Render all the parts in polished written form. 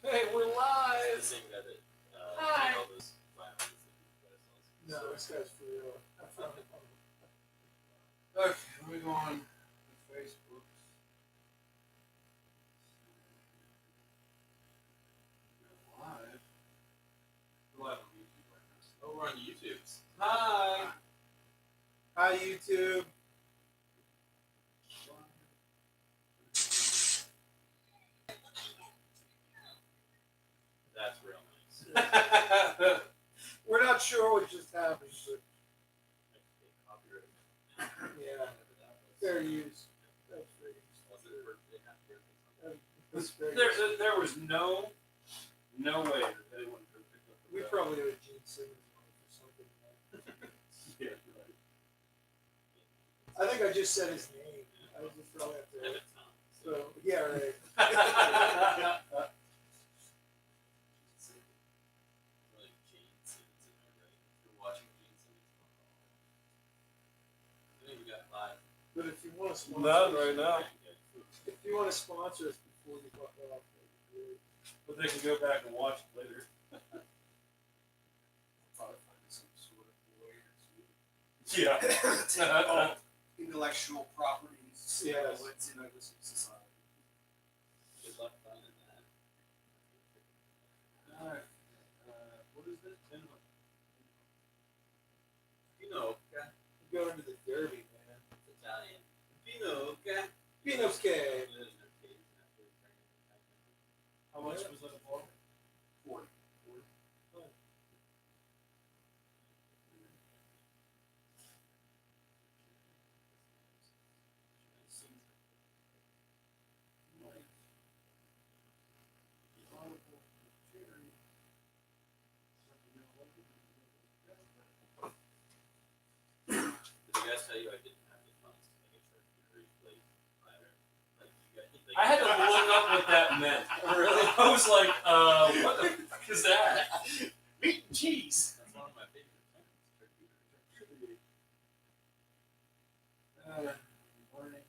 Hey, we're live. The thing that Hi. all those violence that you guys No, this guy's for real. I found it on Okay, let me go on Facebook. We're live. We're live on YouTube right now. Oh, we're on YouTube. Hi. Hi, YouTube. That's real nice. We're not sure what just happened, but Copyright. yeah, fair use. That's fair use. Was it for they have to do That's fair there, use. there was no way that anyone could pick up the We bell. probably have a Gene Simmons one for something. Yeah, right. I think I just said his name. I just probably have And to. it's not. So yeah, right. Like Gene Simmons in there, right? If you're watching Gene Simmons, I think we got live. But if you want to sponsor, Not right now. if you want to sponsor us before you fuck off, that'd be great. But they can go back and watch it later. Probably find some sort of lawyer. Yeah. All intellectual properties. Yes. What's in our society. Good luck finding that. Alright. What is this? Pino, Go into the Derby, man. it's Italian. Pino, okay. Pino's K. There's no K's after training. How much was that for? 40. Did you guys tell you I didn't have the funds to make a charcuterie plate either? Like you guys, like, I had to look up what that meant. Really? I was like, what the fuck is that? Meat and cheese. That's one of my favorite things. Charcuterie. Morning.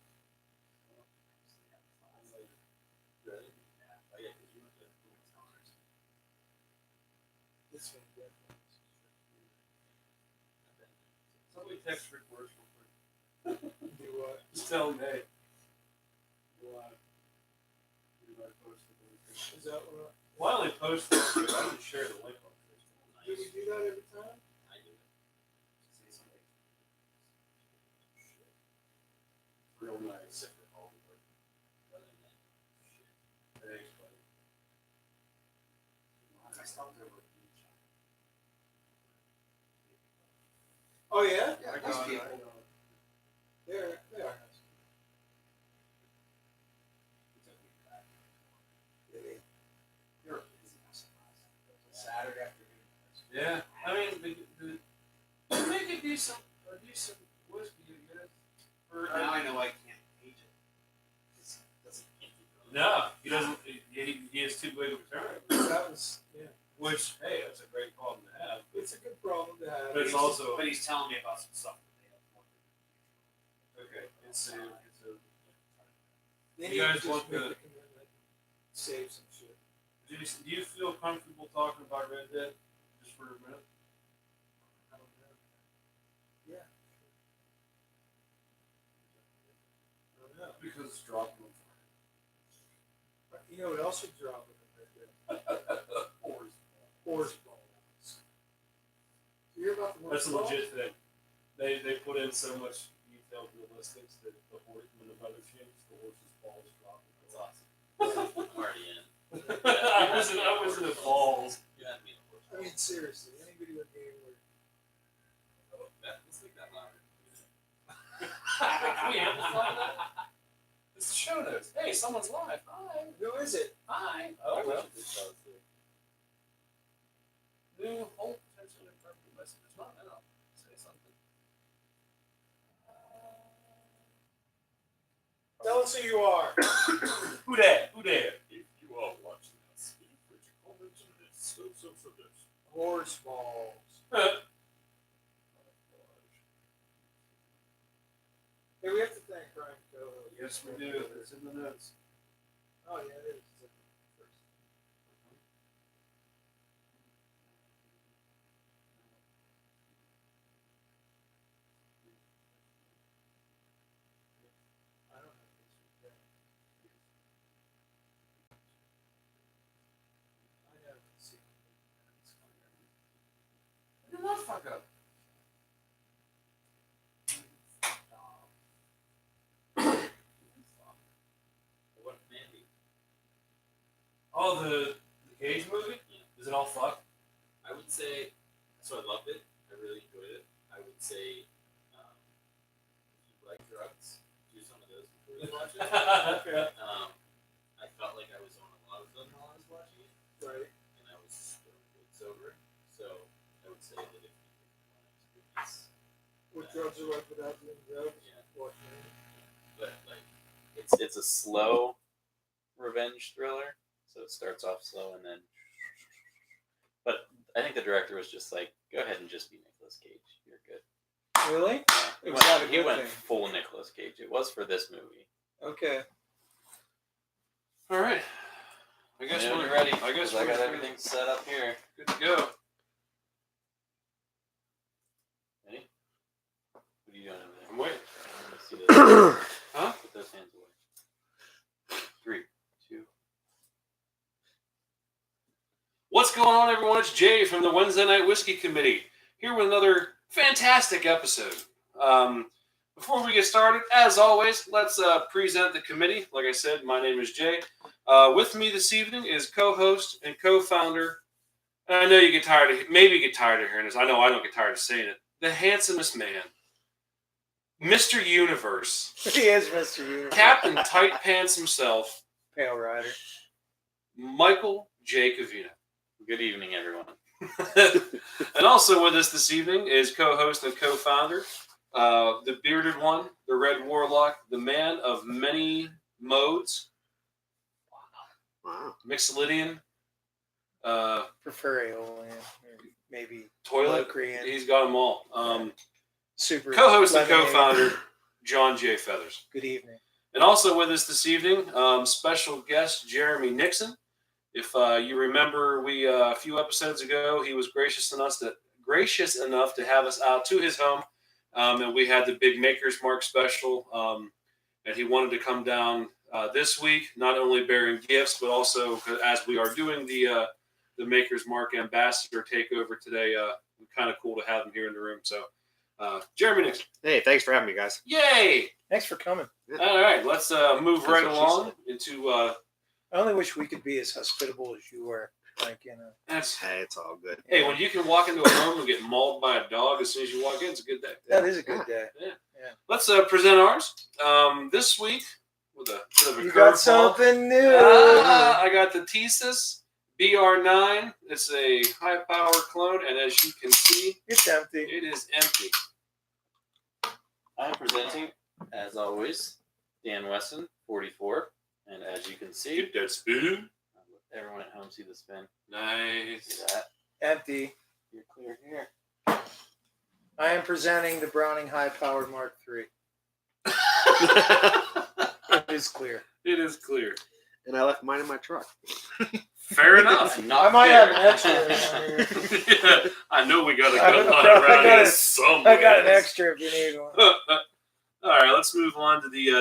Really? Yeah. Oh yeah, because you went to Fluence Honors. This one, definitely. Somebody text Rick Worth real quick. Do what? Just tell him, hey. What? Everybody posted it. Is that what? While they post this, I can share the link on Facebook. Do we do that every time? I do it. Say something. Real nice. Except for Hollywood. Other than that, shit. Thanks, buddy. I stopped over at Beach. Oh yeah, Yeah, I nice got it, people. I got it. they are nice. It's a week back. They- You're a busy ass. Saturday afternoon. Yeah, I mean, they could do some whiskey, you guys. Now I know I can't age it. It doesn't No, he doesn't. He has too big of a turn. That was yeah. Which, hey, that's a great problem to have. It's a good problem to have. But it's also But he's telling me about some stuff that they have more. okay. It's a Then You guys just want make the- the commitment, save some shit. do you feel comfortable talking about Red Dead just for a minute? I don't know. Yeah. I don't know. Because it's dropping. But you know what else would drop in right there? Horse. Horse balls. You hear about the horse That's a balls? legit thing. They put in so much detail in the listings that the horse, when the weather changes, the horse's balls drop. That's awesome. I'm already in. I wasn't at balls. You had me in a horse. I mean, seriously, any video game where Oh, let's make that louder. Can we amplify that? It's the show notes. Hey, someone's live. Hi. who is it? Hi. I Oh, wish well. it did tell us to. New whole potential imperfect message. Not now. Say something. Tell us who you are. Who there? Who there? If you are watching us, feel free to comment on this. So for this. Horse balls. Hey, we have to thank Brian Cohen. Yes, we do. It's in the notes. Oh yeah, it is. It's like the first. saw the Cage movie. Is it all fuck? I would say, so I loved it. I really enjoyed it. I would say, if you like drugs, do some of those before you watch it. Yeah. I felt like I was on a lot of them while I was watching it, Right. and I was still good sober. So I would say that if you want to experience, What drugs are like without doing drugs? yeah, What, but like, It's a slow revenge thriller, so it starts off slow and then. But I think the director was just like, go ahead and just be Nicolas Cage. You're good. really? He It was not a he good went thing. full Nicolas Cage. It was for this movie. Okay. All right. I guess Whenever we're you're ready. I guess 'cause I got we're everything set up here. good to go. Ready? What are you doing over there? I'm waiting. Let's see those. Huh? Put those hands away. 3, 2. What's going on, everyone? It's Jay from the Wednesday Night Whiskey Committee, here with another fantastic episode. Before we get started, as always, let's present the committee. Like I said, my name is Jay. With me this evening is co-host and co-founder, and I know you get tired of, maybe you get tired of hearing this. I know I don't get tired of saying it. The handsomest man, Mr. Universe, He is Mr. Universe. Captain Tight Pants himself, Pale Rider. Michael J. Cavino. Good evening, everyone. And also with us this evening is co-host and co-founder, the bearded one, the Red Warlock, the man of many modes, Wow. Mixolydian, Prefer Aeolian. Maybe toilet. Locrian. He's got them all. Super. Co-host and Lemonade. co-founder, John J. Feathers. Good evening. And also with us this evening, special guest Jeremy Nixon. If you remember, we a few episodes ago, he was gracious enough to have us out to his home, and we had the big Maker's Mark special. And he wanted to come down this week, not only bearing gifts, but also as we are doing the Maker's Mark Ambassador takeover today. Kind of cool to have him here in the room. So, Jeremy Nixon, Hey, thanks for having me, guys. yay! Thanks for coming. All right, let's move That's right what she along said. into. I only wish we could be as hospitable as you were. Like, you know. That's, Hey, it's all good. hey, when you can walk into a home and get mauled by a dog as soon as you walk in, it's a good day. That is a good day. Let's present ours. This week with a bit of a You got curveball. something new. I got the Thesis BR9. It's a high power clone, and as you can see, It's empty. it is empty. I'm presenting, as always, Dan Weston, 44. And as you can see, Get that spoon. everyone at home see the spin. See Nice. that? Empty. You're clear here. I am presenting the Browning High Powered Mark III. It is clear. It is clear. And I left mine in my truck. Fair enough. Not I might fair. have an extra. Yeah, I know we got a I gun got- line I around got here it. somewhere. I got an extra if you need one. All right, let's move on to the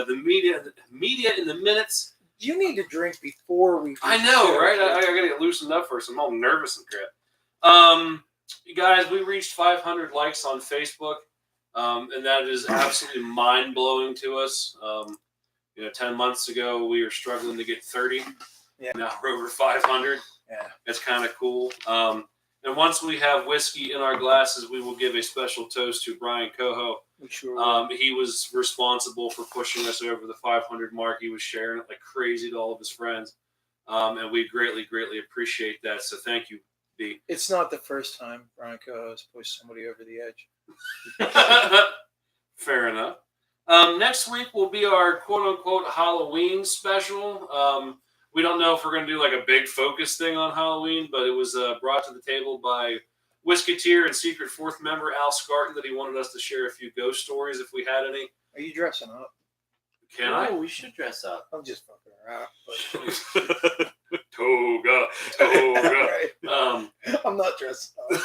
media in the minutes. You need to drink before we. I know, right? I gotta get loosened up first. I'm all nervous and crap. You guys, we reached 500 likes on Facebook, and that is absolutely mind blowing to us. 10 months ago we were struggling to get 30. Yeah. Now we're over 500. Yeah. It's kind of cool. And once we have whiskey in our glasses, we will give a special toast to Brian Coho. We sure will. He was responsible for pushing us over the 500 mark. He was sharing it like crazy to all of his friends. And we greatly, greatly appreciate that. So thank you, B. It's not the first time Brian Coho has pushed somebody over the edge. Fair enough. Next week will be our quote-unquote Halloween special. We don't know if we're going to do like a big focus thing on Halloween, but it was brought to the table by Whisketeer and secret fourth member Al Scarton that he wanted us to share a few ghost stories if we had any. Are you dressing up? Can Oh, we should dress up. I'm just fucking around. But I? Toga. Toga. I'm not dressing up.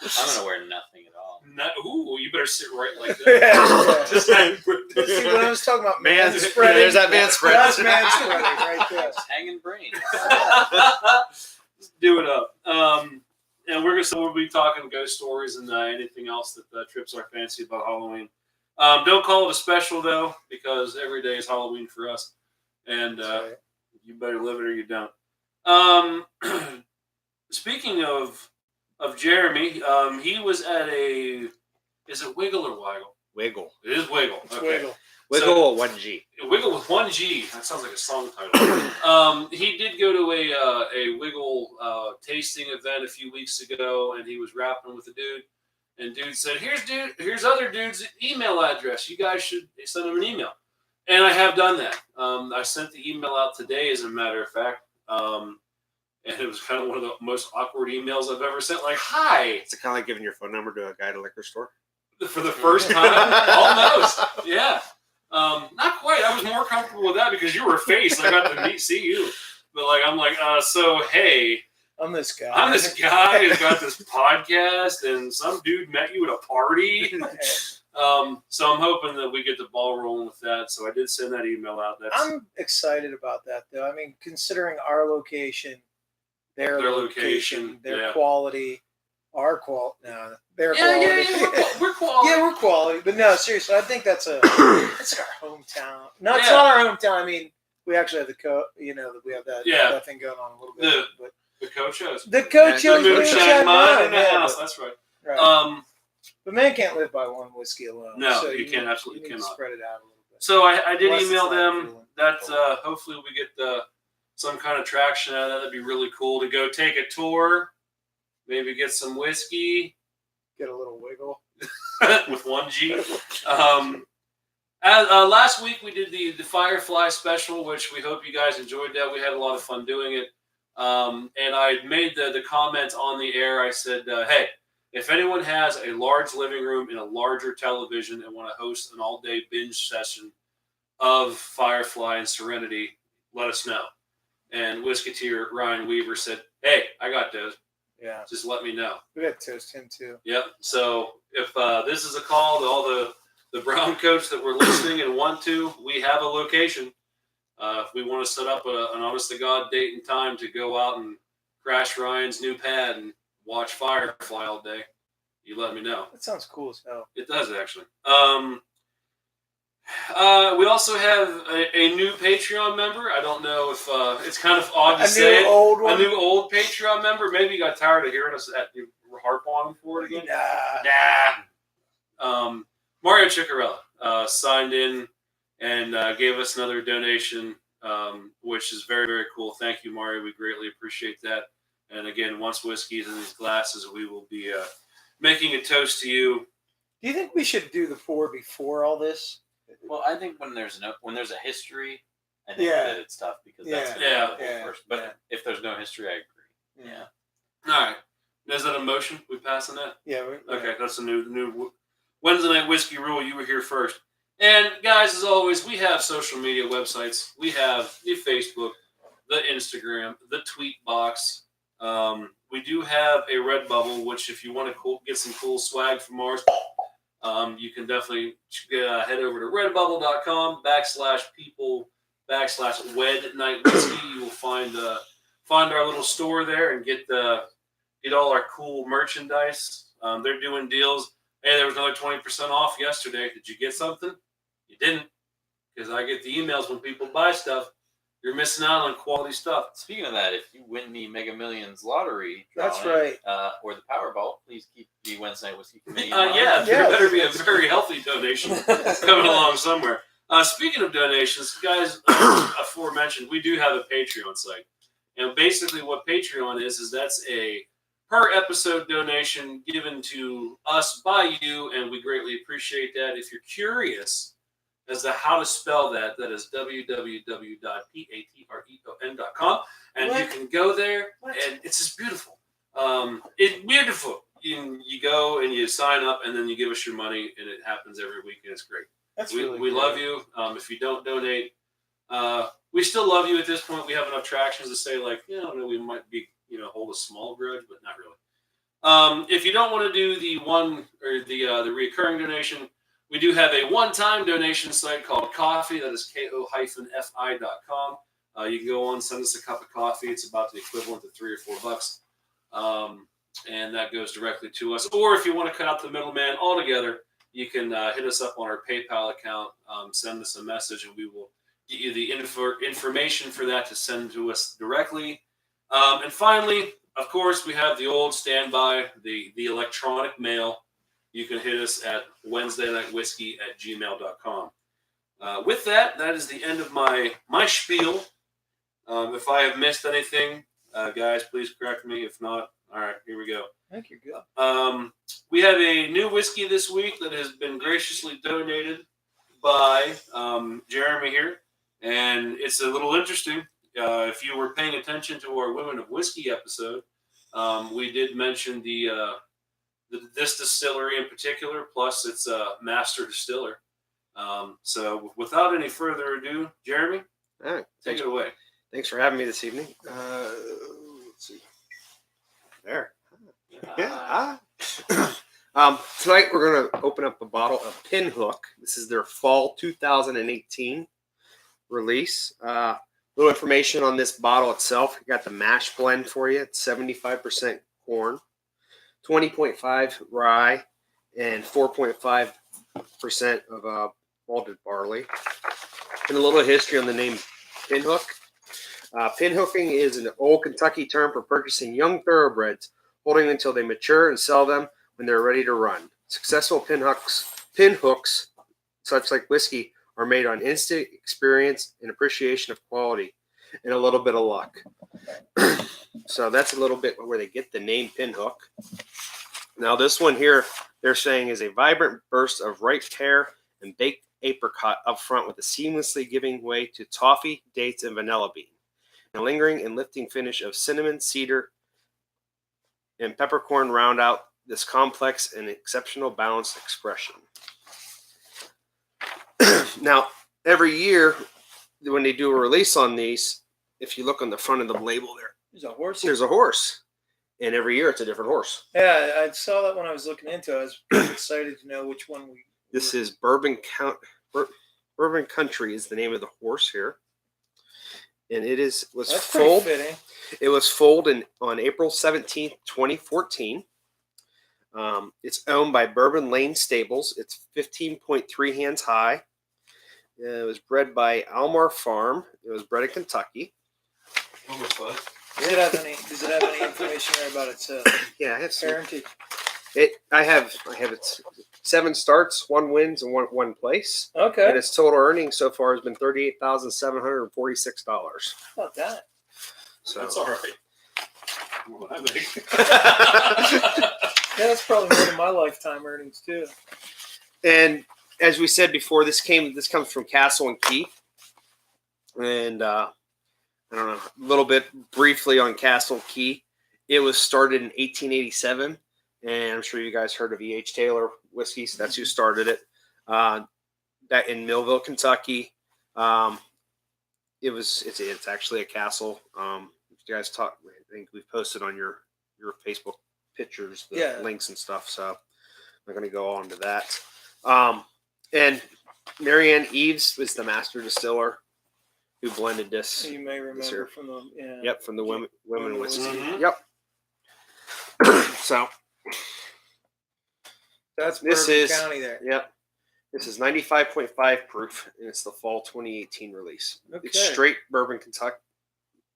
I'm going to wear nothing at all. Ooh, you better sit right like that. Yeah. Just like- See, when I was talking about Man man spreading, there's that man spread. That's man spreading right there. Just hanging brains. Just do it up. And we'll be talking ghost stories and anything else that trips our fancy about Halloween. Don't call it a special though, because every day is Halloween for us. And That's right. You better live it or you don't. Speaking of Jeremy, he was at a. Is it Wiggle or Waggle? Wiggle. It is Wiggle. It's Okay. Wiggle. Wiggle with 1G. Wiggle with 1G. That sounds like a song title. He did go to a Wiggle tasting event a few weeks ago, and he was rapping with a dude. And dude said, "Here's other dude's email address. You guys should send him an email." And I have done that. I sent the email out today, as a matter of fact. And it was kind of one of the most awkward emails I've ever sent. Like, "Hi," It's kind of like giving your phone number to a guy at a liquor store. for the first time. Almost, yeah. Not quite. I was more comfortable with that because you were a face. I got to see you. But like, I'm like, so hey, I'm this guy. I'm this guy who's got this podcast, and some dude met you at a party. So I'm hoping that we get the ball rolling with that. So I did send that email out. That's I'm excited about that, though. I mean, considering our location, their location, their yeah. quality, our quality. No, their yeah, quality. we're quality. Yeah, we're quality. But no, seriously, I think that's our hometown. No, it's not our hometown. I mean, we actually have we have that, Yeah. that thing going on a little bit. But The coach shows. the coach The shows moonshine mine in the house. That's right. Right. But man can't live by one whiskey alone. No, so you can't. need- Absolutely you need to cannot. spread it out a little bit. So I did Unless it's email like them feeling. that hopefully we get some kind of traction out of that. That'd be really cool to go take a tour, maybe get some whiskey Get a little wiggle. with 1G. Last week we did the Firefly special, which we hope you guys enjoyed that. We had a lot of fun doing it. And I made the comment on the air. I said, hey, if anyone has a large living room and a larger television and want to host an all-day binge session of Firefly and Serenity, let us know. And Whisketeer Ryan Weaver said, hey, I got those. Yeah. Just let me know. We got to toast him too. Yep. So if this is a call to all the Brown coach that were listening and want to, we have a location. If we want to set up an honest-to-God date and time to go out and crash Ryan's new pad and watch Firefly all day, you let me know. That sounds cool as hell. It does, actually. We also have a new Patreon member. I don't know if it's kind of odd to say A it. new old A one. new old Patreon member. Maybe you got tired of hearing us harp on him for it again. Nah. Mario Ciccarella signed in and gave us another donation, which is very, very cool. Thank you, Mario. We greatly appreciate that. And again, once whiskey is in these glasses, we will be making a toast to you. Do you think we should do the pour before all this? Well, I think when there's a history, I think Yeah. that it's tough because that's Yeah. gonna go first. But if there's no history, I agree. Yeah. All right. Is that a motion? We passing that? Yeah. Okay, that's a new Wednesday night whiskey rule. You were here first. And guys, as always, we have social media websites. We have the Facebook, the Instagram, the tweet box. We do have a Redbubble, which if you want to get some cool swag from ours, you can definitely head over to redbubble.com/people/wed night whiskey. You will find our little store there and get all our cool merchandise. They're doing deals. Hey, there was another 20% off yesterday. Did you get something? You didn't, because I get the emails when people buy stuff. You're missing out on quality stuff. Speaking of that, if you win the Mega Millions lottery, That's drawing, right. Or the Powerball, please keep the Wednesday Night Whiskey Committee. Yeah, there Yeah. better be a very healthy donation coming along somewhere. Speaking of donations, guys, aforementioned, we do have a Patreon site. And basically what Patreon is that's a per episode donation given to us by you, and we greatly appreciate that. If you're curious as to how to spell that, that is www.patreon.com, and you can go there, and it's just beautiful. It's beautiful. You go and you sign up, and then you give us your money, and it happens every week, and it's great. That's we really love you. If you don't donate, we still love you at this point. We have enough tractions to say, like, we might be, hold a small grudge, but not really. If you don't want to do the one or the recurring donation, we do have a one-time donation site called Coffee. That is ko-fi.com. You can go on, send us a cup of coffee. It's about the equivalent of $3 or $4. And that goes directly to us. Or if you want to cut out the middleman altogether, you can hit us up on our PayPal account, send us a message, and we will get you the information for that to send to us directly. And finally, of course, we have the old standby, the electronic mail. You can hit us at WednesdayNightWhiskey@gmail.com. With that, that is the end of my spiel. If I have missed anything, guys, please correct me. If not, all right, here we go. I think you're good. We have a new whiskey this week that has been graciously donated by Jeremy here, and it's a little interesting. If you were paying attention to our Women of Whiskey episode, we did mention this distillery in particular, plus its master distiller. So without any further ado, Jeremy, All right. take it away. Thanks for having me this evening. Let's see. There. Yeah. Tonight we're going to open up a bottle of Pinhook. This is their fall 2018 release. Little information on this bottle itself. You got the mash blend for you. It's 75% corn, 20.5 rye, and 4.5% of malted barley. And a little history on the name Pinhook. Pinhooking is an old Kentucky term for purchasing young thoroughbreds, holding them until they mature and sell them when they're ready to run. Successful pinhooks, such like whiskey, are made on instant experience and appreciation of quality and a little bit of luck. So that's a little bit where they get the name Pinhook. Now this one here, they're saying is a vibrant burst of ripe pear and baked apricot up front with a seamlessly giving way to toffee, dates, and vanilla bean. A lingering and lifting finish of cinnamon, cedar, and peppercorn round out this complex and exceptional balanced expression. Now, every year when they do a release on these, if you look on the front of the label there, There's a horse. there's a horse. And every year it's a different horse. Yeah, I saw that when I was looking into it. I was pretty excited to know which one we. This is Bourbon Country is the name of the horse here. And it was That's pretty foaled. fitting. It was foaled on April 17th, 2014. It's owned by Bourbon Lane Stables. It's 15.3 hands high. It was bred by Almar Farm. It was bred in Kentucky. Almost fun. Does it have any information there about its Yeah, I have some. parentage? I have its 7 starts, 1 wins, and one place. Okay. And its total earnings so far has been $38,746. How about that? So That's all right. What I make. Yeah, that's probably more than my lifetime earnings too. And as we said before, this comes from Castle and Key. And I don't know, a little bit briefly on Castle and Key. It was started in 1887, and I'm sure you guys heard of E.H. Taylor whiskey. So that's who started it. That in Millville, Kentucky. It's actually a castle. You guys I think we've posted on your Facebook pictures, the links and stuff. So I'm not going to go on to that. And Marianne Eves was the master distiller who blended this. You may remember from the Yep, from the women whiskey. Mhm. Yep. So That's This Bourbon is- County there. yep, this is 95.5 proof, and it's the fall 2018 release. Okay. It's straight bourbon Kentucky,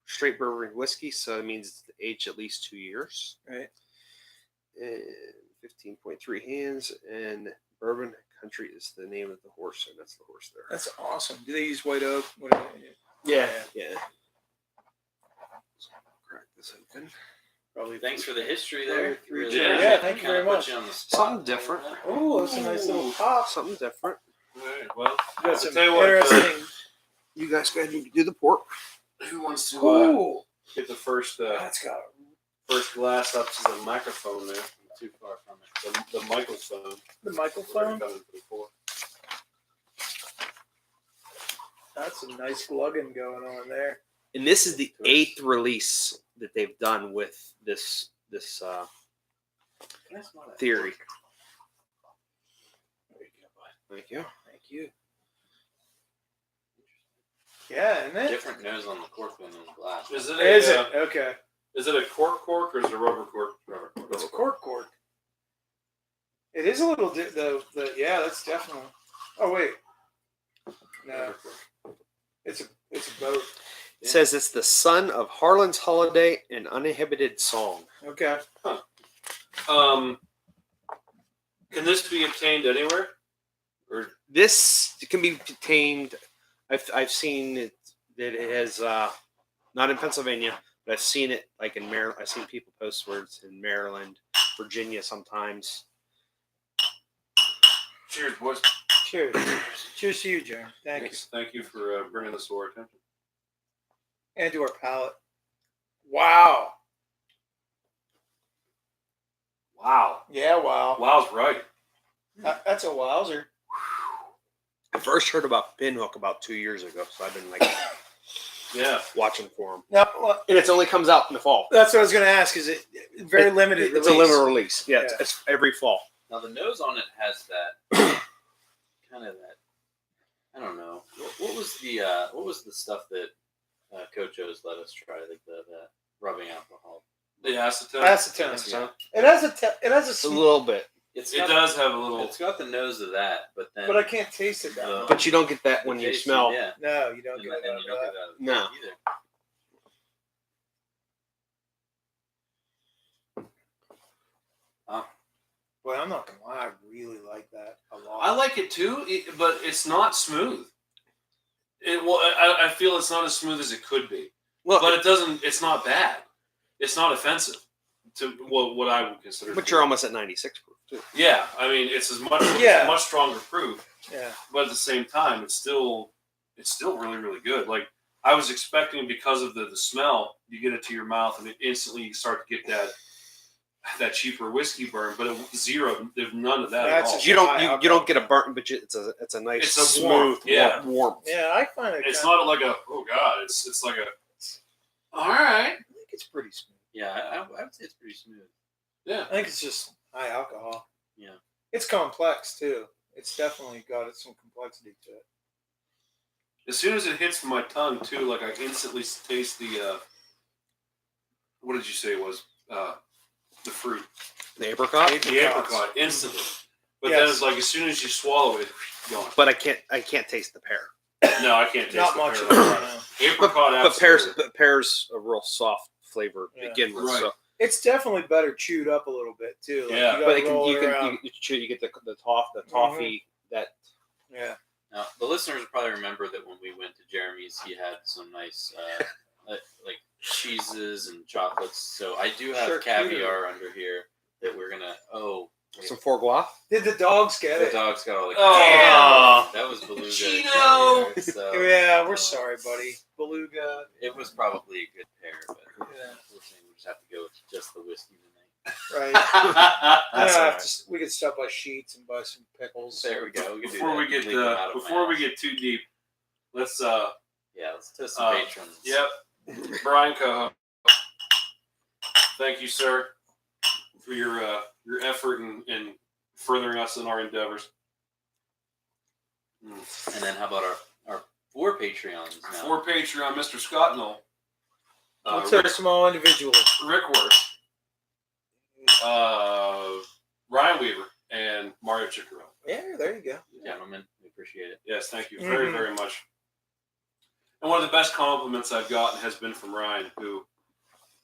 straight bourbon whiskey, so it means it's aged at least 2 years. Right. And 15.3 hands, and Bourbon Country is the name of the horse, and that's the horse there. That's awesome. Do they use white oak? Yeah. Crack this open. Probably thanks for the history there. Probably Yeah, thank you very Kinda put much. you on the spot Something there. different. Oh, that's a nice little pop. Something different. All right, well, You I'll got some tell you what, interesting. You guys go ahead and do the pork. who wants to Cool. get the first That's got glass up to the microphone there? I'm too far from it. The microphone. the microphone. Coming before. That's some nice glugging going on there. And this is the 8th release that they've done with this Can I smell that? theory. There you go, bud. Thank you. Thank you. Yeah, isn't it? Different nose on the cork than on the glass. Is it Is it? Okay. Is it a cork or is it a rubber cork? Rubber cork. It's a cork. It is a little yeah, that's definitely. Oh wait. No. Rubber cork. It's a boat. It says it's the son of Harlan's Holiday and Uninhibited Song. Okay. Can this be obtained anywhere? Or This can be obtained. I've seen it that it has not in Pennsylvania, but I've seen it like in Maryland. I've seen people post words in Maryland, Virginia sometimes. cheers, boys. Cheers. Cheers to you, Jeremy. Thank you. Thanks. Thank you for bringing this to our attention. And to our palate. Wow. Wow. Yeah, wow. Wow's right. That's a wowzer. I first heard about Pinhook about 2 years ago, so I've been like Yeah. watching for them. No, well, And it only comes out in the fall. that's what I was going to ask. Is it very limited? It's a release? limited release. Yeah, Yeah. It's every fall. Now the nose on it has that kind of that. I don't know. What was the stuff that Coach O's let us try? Like the rubbing alcohol. The acetone. Acetone. It has a A sweet, little bit, It's It got, does have a little. It's got the nose of that, but then. but I can't taste it that No. much. but you don't get that when you taste, smell. Yeah. No, you don't And, get it. and you don't get that out of the No. can either. Well, I'm not gonna lie. I really like that a lot. I like it too, but it's not smooth. I feel it's not as smooth as it could be, Well, but it doesn't. It's not bad. It's not offensive to what I would consider. but you're almost at 96 proof too. Yeah, I mean, it's as much. Yeah. It's a much stronger proof, Yeah. but at the same time, it's still really, really good. Like I was expecting, because of the smell, you get it to your mouth and instantly you start to get that cheaper whiskey burn, but it was zero. There's none of that That's at all. a You don't high you don't get a burnt, but it's a nice It's a smooth warmth, yeah. warmth. Yeah, I find it. It's kinda- not like a oh god. It's like a all right. I think it's pretty smooth. Yeah, I would say it's pretty smooth. Yeah. I think it's just high alcohol. Yeah. It's complex too. It's definitely got some complexity to it. As soon as it hits my tongue too, like I instantly taste the what did you say it was? The fruit. The apricot. The apricot instantly. But Yes. then it's like as soon as you swallow it, gone. But I can't taste the pear. No, I can't taste Not the much pear. of it. No. Apricot But pear's absolutely. a real soft flavor to Yeah. begin with. Right. So, It's definitely better chewed up a little bit too. Like, Yeah. you but gotta roll it around. you get the toffee that Yeah. Now the listeners will probably remember that when we went to Jeremy's, he had some nice like cheeses and chocolates. So I do have Charcuterie. caviar under here that we're gonna. Oh, wait, some foie gras. Did the dogs get the it? dog's got all the. Oh. caviar. That was beluga. Cheeto. caviar, so, Yeah, we're sorry, buddy. Beluga. It was probably a good pair, but Yeah. we're saying we just have to go with just the whiskey tonight. Right. That's all Yeah, right. we could stop by Sheets and buy some pickles. There we go. We can do Before that. we get Leave them out of my before we house. get too deep, let's Yeah, let's test some patrons. Yep. Brian Coho. Thank you, sir, for your effort in furthering us in our endeavors. And then how about our 4 Patreons now? For Patreon, Mr. Scott Knoll, What's Rick, our small individual? Rick Worth, Ryan Weaver, and Mario Ciccarelli. Yeah, there you go. Gentlemen, we appreciate it. Yes, thank you very, Mhm. very much. And one of the best compliments I've gotten has been from Ryan, who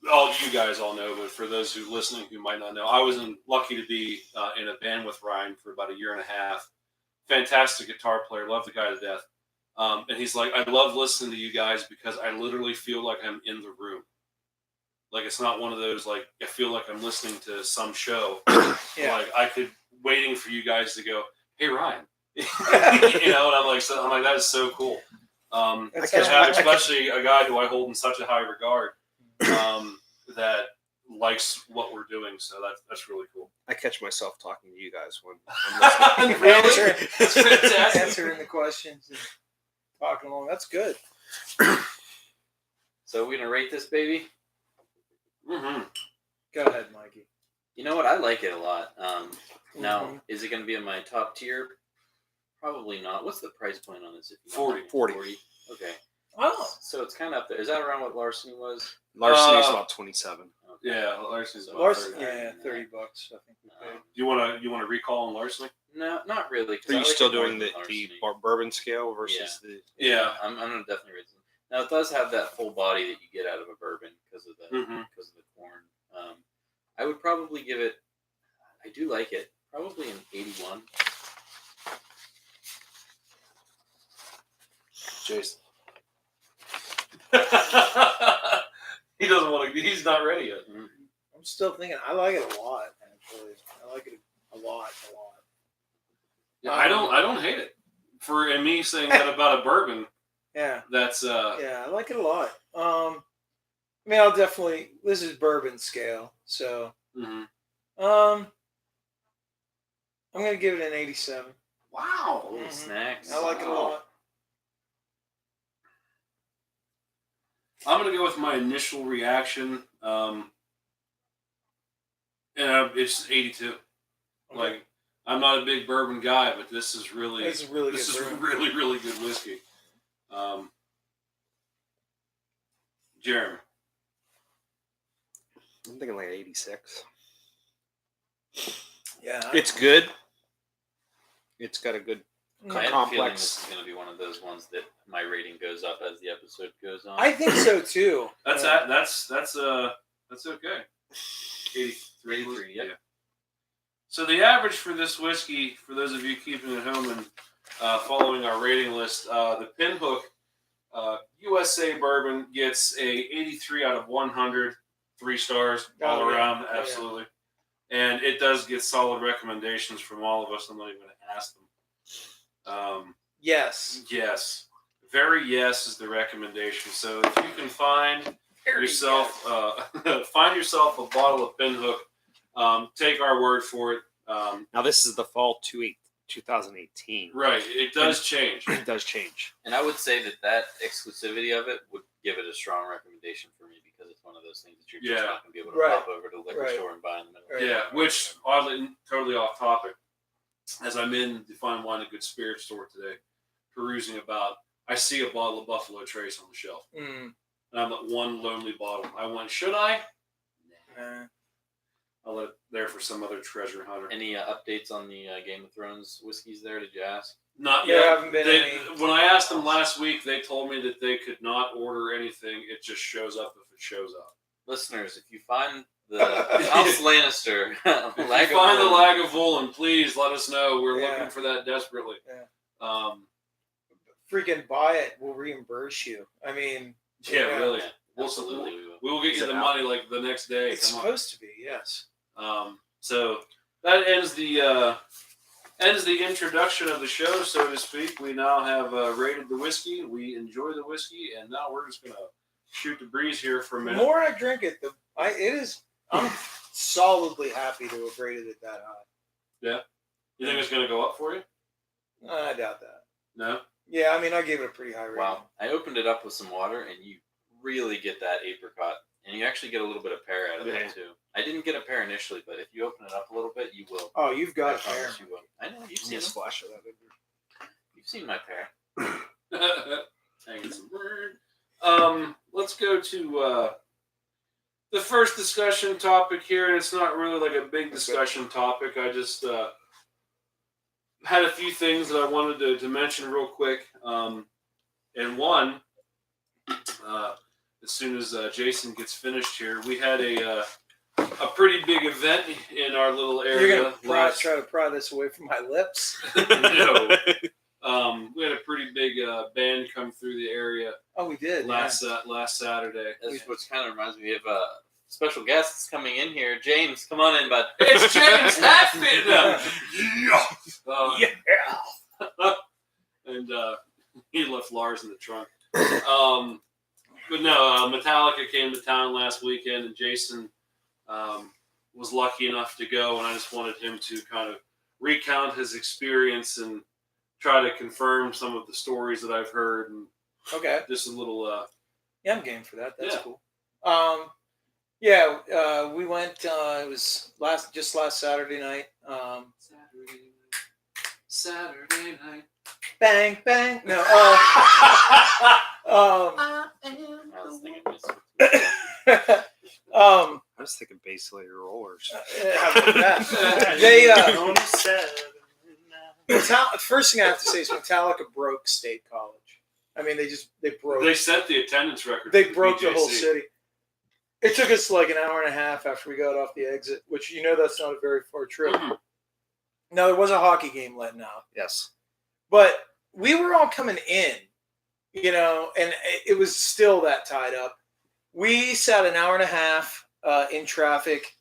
all you guys all know, but for those who listening who might not know, I was lucky to be in a band with Ryan for about a year and a half. Fantastic guitar player, love the guy to death. And he's like, I love listening to you guys because I literally feel like I'm in the room. Like it's not one of those like I feel like I'm listening to some show. Yeah. Like I could waiting for you guys to go, hey Ryan. And I'm like that is so cool. That's To how- have especially a guy who I hold in such a high regard that likes what we're doing. So that's really cool. I catch myself talking to you guys when I'm listening. Really? That's fantastic. Answering the questions and talking along. That's good. So we're gonna rate this baby. Mm-hmm. Go ahead, Mikey. You know what? I like it a lot. Now, Mhm. is it gonna be in my top tier? Probably not. What's the price point on this? If you 40. don't mind? 40. Okay. Oh, So it's kind of up there. Is that around what Larceny was? Larceny's about 27. Okay. Yeah, Larcen's about Larson. 30. Yeah, $30. I think we paid. You want to recall on Larceny? No, not really. 'cause Are I you like still it more doing than the Larceny. bourbon scale versus the? Yeah. I'm gonna definitely raise it. Now it does have that full body that you get out of a bourbon because of the Mhm. corn. I would probably give it. I do like it. Probably an 81. Jason. He doesn't want to. He's not ready yet. I'm still thinking. I like it a lot. Actually, I like it a lot. Yeah, I don't hate it. And me saying that about a bourbon, Yeah, that's yeah, I like it a lot. I mean, I'll definitely. This is bourbon scale, so mhm. I'm gonna give it an 87. Wow. Oh, Mhm. snacks. I like it a lot. I'm gonna go with my initial reaction. It's 82. Like, I'm not a big bourbon guy, but this is really This is really this good. is bourbon. really really good whiskey. Jeremy. I'm thinking like 86. Yeah, It's good. It's got a good. I have a feeling complex. this is going to be one of those ones that my rating goes up as the episode goes on. I think so too. That's Yeah. that's okay. 83. 83, yep. Yeah. So the average for this whiskey, for those of you keeping it home and following our rating list, the Pinhook USA bourbon gets a 83 out of 100, 3 stars all Oh, yeah. around, Oh, yeah. absolutely. And it does get solid recommendations from all of us. I'm not even going to ask them. Yes. Yes, very yes is the recommendation. So if you can find yourself find yourself a bottle of Pinhook, take our word for it. Now this is the fall 2018. Right, it does change. It does change. And I would say that exclusivity of it would give it a strong recommendation for me because it's one of those things that you're just Yeah. not going to be able to Right. pop over to the liquor Right. store and buy in the middle. Right. Yeah, which oddly, totally off topic. As I'm in the Fine Wine and Good Spirits store today, perusing about, I see a bottle of Buffalo Trace on the shelf, Mm. and I'm at one lonely bottle. I went, should I? I'll let it there for some other treasure hunter. Any updates on the Game of Thrones whiskeys there? Did you ask? Not There yet. haven't been They- any. When I asked them last week, they told me that they could not order anything. It just shows up if it shows up. Listeners, if you find the House Lannister, If you find the Lagavulin, please let us know. We're Yeah. looking for that desperately. Yeah. Freaking buy it. We'll reimburse you. I mean, Yeah, Yeah. really. absolutely, we will. We will get Is you it the out? money like the next day. it's Come on. supposed to be. Yes. So that ends the introduction of the show, so to speak. We now have rated the whiskey. We enjoy the whiskey, and now we're just gonna shoot the breeze here for a The minute. more I drink it, I'm solidly happy to have rated it that high. You think it's gonna go up for you? I doubt that. No. Yeah, I mean, I gave it a pretty high rating. Wow. I opened it up with some water, and you really get that apricot. And you actually get a little bit of pear out of Yeah. it, too. I didn't get a pear initially, but if you open it up a little bit, you will. Oh, you've I got a pear. promise you will. I know. You've seen Yes, them. flash of that. in there. You've seen my pear. Hanging some word. Let's go to the first discussion topic here, and it's not really like a big discussion topic. I just had a few things that I wanted to mention real quick. And one, as soon as Jason gets finished here, we had a pretty big event in our little area. You're gonna try to pry this away from my lips. No. We had a pretty big band come through the area Oh, we did. last Saturday. That's what kind of reminds me of special guests coming in here. James, come on in, bud. It's James Hatfield. Yeah. And he left Lars in the trunk. But no, Metallica came to town last weekend, and Jason was lucky enough to go, and I just wanted him to kind of recount his experience and try to confirm some of the stories that I've heard, and Okay. just a little. Yeah, I'm game for that. That's Yeah. cool. Yeah, we went. It was last Saturday night. Saturday night. Bang bang. No. I was thinking Mr. I was thinking basically rollers. how about that? They First thing I have to say is Metallica broke State College. I mean, they broke. They set the attendance record. They for broke the whole BJC. city. It took us like an hour and a half after we got off the exit, which that's not a very far trip. Mhm. Now there was a hockey game letting out, Yes. but we were all coming in, and it was still that tied up. We sat an hour and a half in traffic.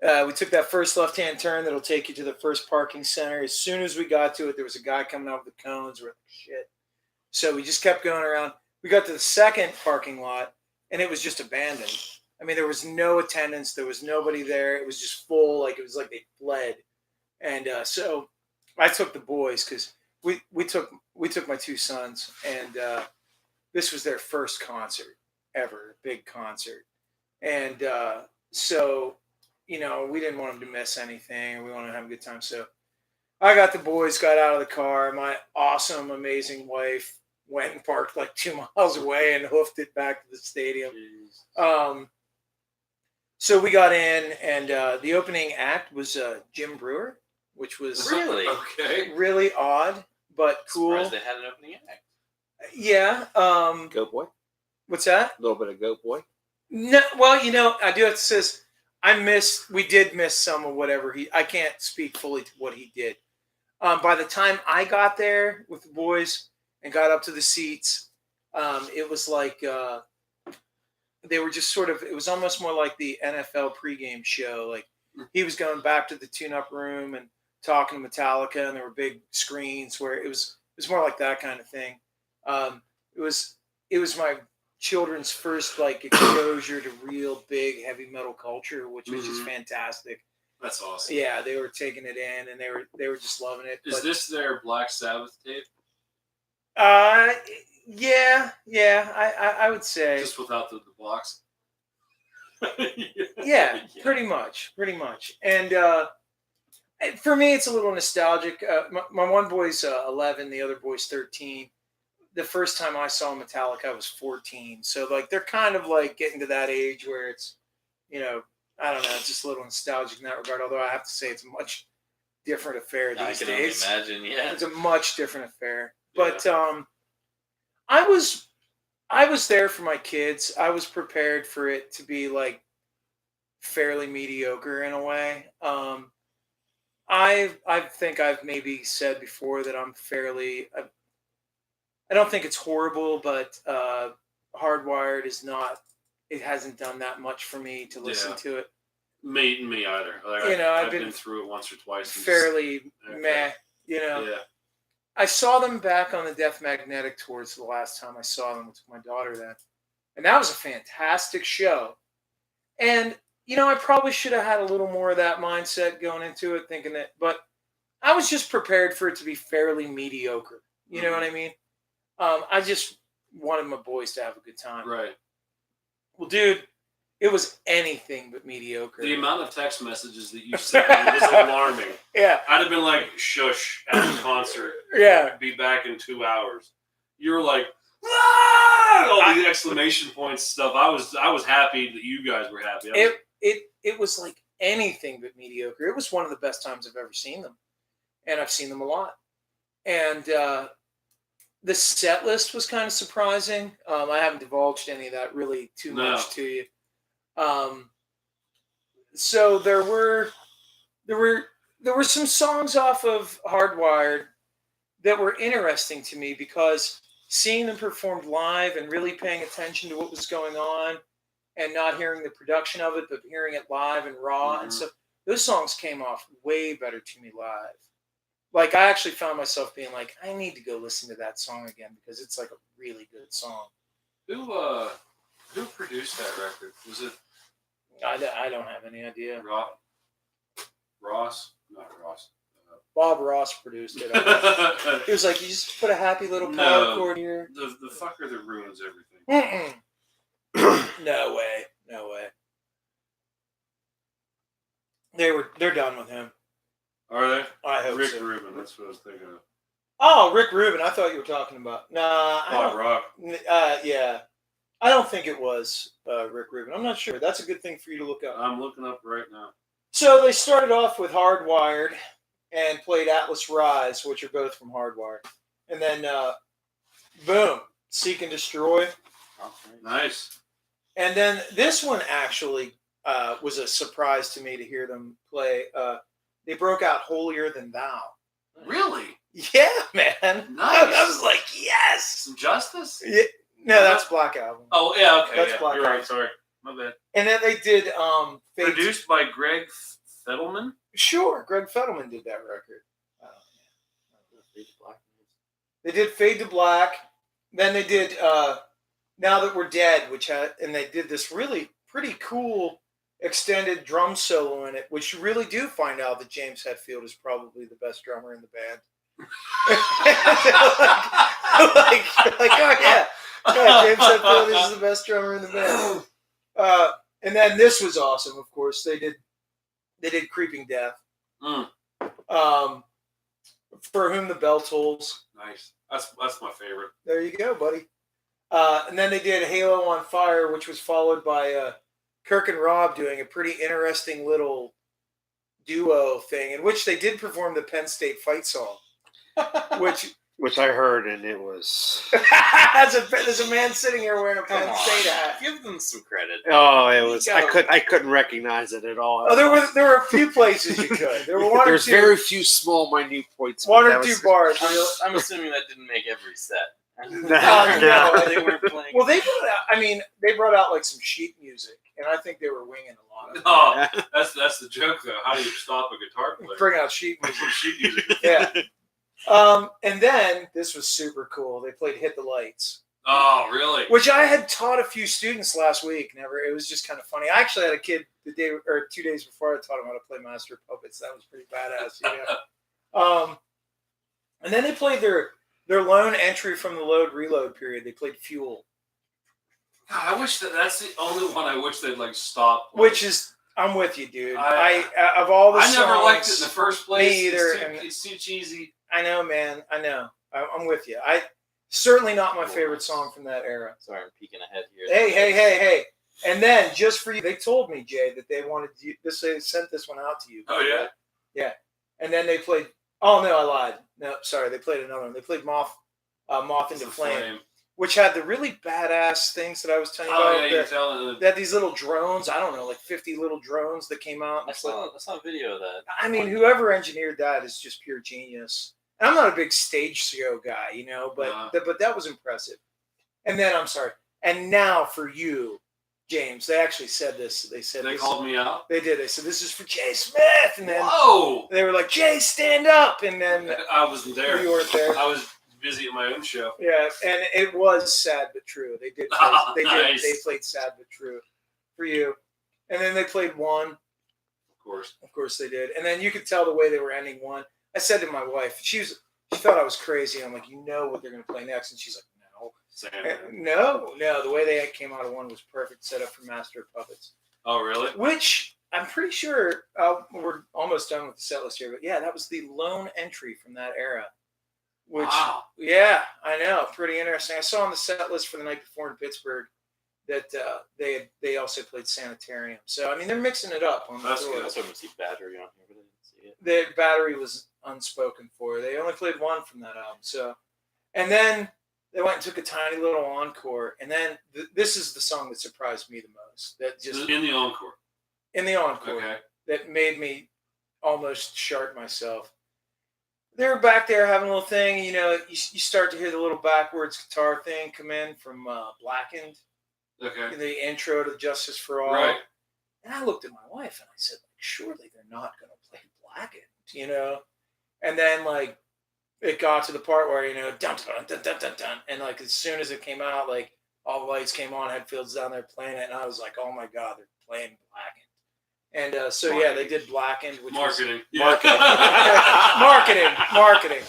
We took that first left-hand turn that'll take you to the first parking center. As soon as we got to it, there was a guy coming out with the cones. We're like, shit. So we just kept going around. We got to the second parking lot, and it was just abandoned. I mean, there was no attendance. There was nobody there. It was just full. It was like they fled. And so I took the boys because we took my two sons, and this was their first concert ever, big concert. And so, we didn't want them to miss anything. We wanted to have a good time. So I got the boys, got out of the car. My awesome, amazing wife went and parked like 2 miles away and hoofed it back to the stadium. So we got in, and the opening act was Jim Brewer, which was Really? Okay. really odd but cool. Surprised they had an opening act. Yeah. Goat Boy. What's that? A little bit of Goat Boy. No. Well, I do have to say this. We did miss some of whatever I can't speak fully to what he did. By the time I got there with the boys and got up to the seats, it was like they were just sort of. It was almost more like the NFL pregame show. Like he was going back to the tune-up room and talking to Metallica, and there were big screens where it was more like that kind of thing. It was my children's first exposure to real big heavy metal culture, which was just fantastic. That's awesome. Yeah, they were taking it in, and they were just loving it. Is this their Black Sabbath tape? Yeah, I would say. Just without the blocks? Yeah, pretty much. And for me, it's a little nostalgic. My one boy's 11, the other boy's 13. The first time I saw Metallica, I was 14. So they're kind of getting to that age where it's, I don't know, it's just a little nostalgic in that regard. Although I have to say it's a much different affair I these can only days. imagine, yeah. It's a much different affair. Yeah. But I was there for my kids. I was prepared for it to be fairly mediocre in a way. I think I've maybe said before that I'm fairly. I don't think it's horrible, but Hardwired is not. It hasn't done that much for me to listen to it. Me either. I've been been through it once or twice. and fairly okay. meh. Yeah. I saw them back on the Death Magnetic tours the last time I saw them with my daughter then. And that was a fantastic show. And, I probably should have had a little more of that mindset going into it, thinking that, but I was just prepared for it to be fairly mediocre. You know what I mean? I just wanted my boys to have a good time. Right. Well, dude, it was anything but mediocre. The amount of text messages that you sent me was alarming. Yeah. I'd have been like, shush, at the concert. Yeah. Be back in 2 hours. You were like, ah! All the exclamation points stuff. I was happy that you guys were happy. It was like anything but mediocre. It was one of the best times I've ever seen them. And I've seen them a lot. And the set list was kind of surprising. I haven't divulged any of that really too much to you. So there were some songs off of Hardwired that were interesting to me because seeing them performed live and really paying attention to what was going on and not hearing the production of it, but hearing it live and raw and stuff, those songs came off way better to me live. I actually found myself being like, I need to go listen to that song again because it's a really good song. Who produced that record? Was it I don't have any idea. Ross? Not Ross. Bob Ross produced it. He was like, you just put a happy little power chord here. The fucker that ruins everything. No way. They're done with him. Are they? I hope Rick so. Rubin, that's what I was thinking of. Oh, Rick Rubin. I thought you were talking about. Bob Rock. Yeah. I don't think it was Rick Rubin. I'm not sure. That's a good thing for you to look up. I'm looking up right now. So they started off with Hardwired, and played Atlas Rise, which are both from Hardwire. And then, boom, Seek and Destroy. Oh, Nice. And then this one actually was a surprise to me to hear them play. They broke out Holier Than Thou. Really? Yeah, man. Nice. I was like, yes. Some justice? Yeah. No, that's Black Album. Oh, yeah, okay. That's Yeah. Black You're right. Album. Sorry. My bad. And then they did Fade Produced by Greg Fettleman? Sure, Greg Fettleman did that record. They did Fade to Black. Then they did Now That We're Dead, and they did this really pretty cool extended drum solo in it, which you really do find out that James Hetfield is probably the best drummer in the band. like, oh yeah, James Hetfield is the best drummer in the band. And then this was awesome. Of course, they did Creeping Death. For Whom the Bell Tolls. Nice. That's my favorite. There you go, buddy. And then they did Halo on Fire, which was followed by Kirk and Rob doing a pretty interesting little duo thing, in which they did perform the Penn State fight song, which I heard, and it was. there's a man sitting here wearing a Come Penn on. State hat. Give them some credit. Oh, it was. Go. I couldn't recognize it at all. Oh, there were a few places you could. There were one There's or two, very few small, minute points. one but or that two was- bars. I'm assuming that didn't make every set. no. They weren't playing. Well, they brought out like some sheet music, and I think they were winging a lot of it. Oh, that's the joke, though. How do you stop a guitar player? Bring out sheet music. Some sheet music. Yeah. And then this was super cool. They played Hit the Lights, Oh, really? which I had taught a few students last week. It was just kind of funny. I actually had a kid the day or 2 days before I taught him how to play Master of Puppets. That was pretty badass. Yeah. And then they played their lone entry from the Load Reload period. They played Fuel, God, I wish that's the only one I wish they'd like stop. which is I'm with you, dude. I Of all the I songs, never liked it in the first place. Me either, It's too cheesy. I know, man. I know. I'm with you. Certainly not my favorite song from that era. Sorry, I'm peeking ahead here. Hey. And then, just for you, they told me, Jay, that they wanted you, they sent this one out to you. Oh, yeah? Yeah. And then they played, oh, no, I lied. No, sorry, they played another one. They played Moth into It's a Flame, which had the really badass things that I was telling you Oh, about. yeah, you're telling They had these little drones, I don't know, like 50 little drones that came out. I saw a video of that. I mean, whoever engineered that is just pure genius. And I'm not a big stage show guy, but that was impressive. And then, I'm sorry. And now for you, James, they actually said this. They said They this, called me out. They did. They said, this is for Jay Smith. And then Whoa! they were like, Jay, stand up. And then I wasn't there. you weren't there. I was busy at my own show. Yeah, and it was sad but true. They did. Nice. They played sad but true for you. And then they played One. Of course they did. And then you could tell the way they were ending One. I said to my wife, she thought I was crazy. I'm like, what they're going to play next? And she's like, no. Same. No. The way they came out of One was perfect setup for Master of Puppets. Oh, really? Which I'm pretty sure we're almost done with the set list here. But yeah, that was the lone entry from that era. Which, Wow. yeah, I know. Pretty interesting. I saw on the set list for the night before in Pittsburgh that they also played Sanitarium. So, I mean, they're mixing it up on the That's tour. good. I was hoping to see Battery on here, but I didn't see it. The Battery was unspoken for. They only played one from that album. So, and then they went and took a tiny little encore. And then this is the song that surprised me the most. That just In the encore. in the encore Okay. that made me almost shart myself. They were back there having a little thing. You start to hear the little backwards guitar thing come in from Blackened, Okay. the intro to Justice for All. Right. And I looked at my wife and I said, surely they're not going to play Blackened, And then, it got to the part where, dun, dun, dun, dun, dun, dun. And, as soon as it came out, all the lights came on, Hetfield's down there playing it. And I was like, oh, my God, they're playing Blackened. And yeah, they did Blackened, which Marketing. was marketing.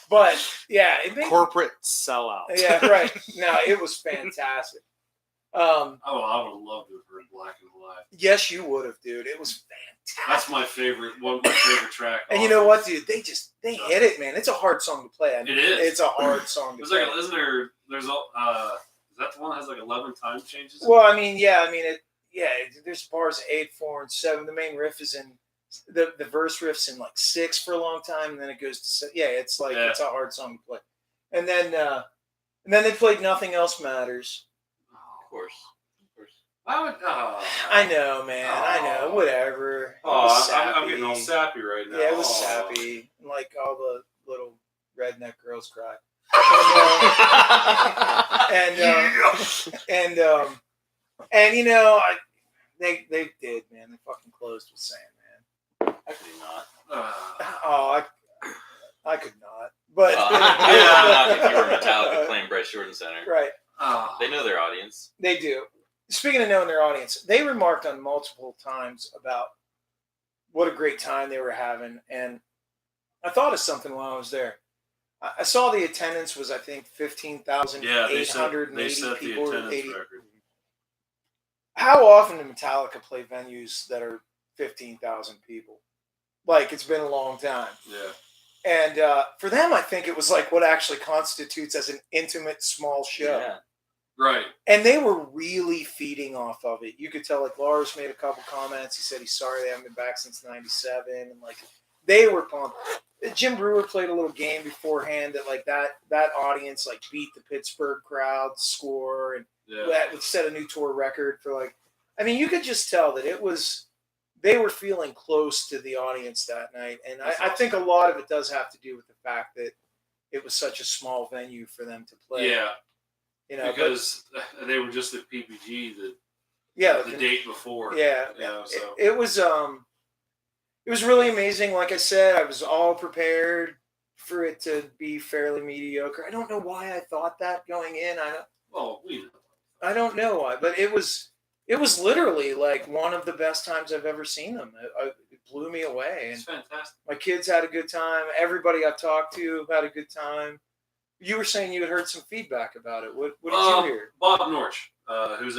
But yeah, it made Corporate sellout. yeah, right. No, it was fantastic. Oh, I would have loved to have heard Black and Live. Yes, you would have, dude. It was fantastic. That's my favorite track. And you know what, dude? They hit it, man. It's a hard song to play. I mean, It is. It's a hard song to There's play. isn't there? There's is that the one that has 11 time changes? Well, I mean, yeah. I mean, there's bars 8, 4, and 7. The main riff is in the verse riffs in like 6 for a long time, and then it goes to 7. Yeah, it's like Yeah. it's a hard song to play. And then they played Nothing Else Matters. Of course. I would. I know, man. I know. Oh. Whatever. It Oh, was I'm getting all sappy. sappy right now. Yeah, it was Oh. sappy. And like all the little redneck girls cry. And you know, they did, man. They fucking closed with Sandman. How could he not? Oh, I could not. But Not if you were Metallica playing Bryce Jordan Center. right, Oh. They know their audience. they do. Speaking of knowing their audience, they remarked on multiple times about what a great time they were having, and I thought of something while I was there. I saw the attendance was, I think, 15,880 Yeah, they set the people. attendance 80. record. How often do Metallica play venues that are 15,000 people? Like, it's been a long time. Yeah. And for them, I think it was like what actually constitutes as an intimate, small show. Yeah. Right. And they were really feeding off of it. You could tell, like, Lars made a couple comments. He said he's sorry they haven't been back since '97. And, like, they were pumped. Jim Brewer played a little game beforehand that, like, that audience, like, beat the Pittsburgh crowd score. And Yeah. that would set a new tour record for, like, I mean, you could just tell that they were feeling close to the audience that night. And That's I think a lot of it does have to do with the fact that it was such a small venue for them to play. Yeah. You know, Because they were just at PPG the date before. Yeah. You know, so. It was really amazing. Like I said, I was all prepared for it to be fairly mediocre. I don't know why I thought that going in. I don't know why, but it was literally like one of the best times I've ever seen them. It blew me away, It's and fantastic. my kids had a good time. Everybody I talked to had a good time. You were saying you had heard some feedback about it. What did you hear? Bob Norch, who's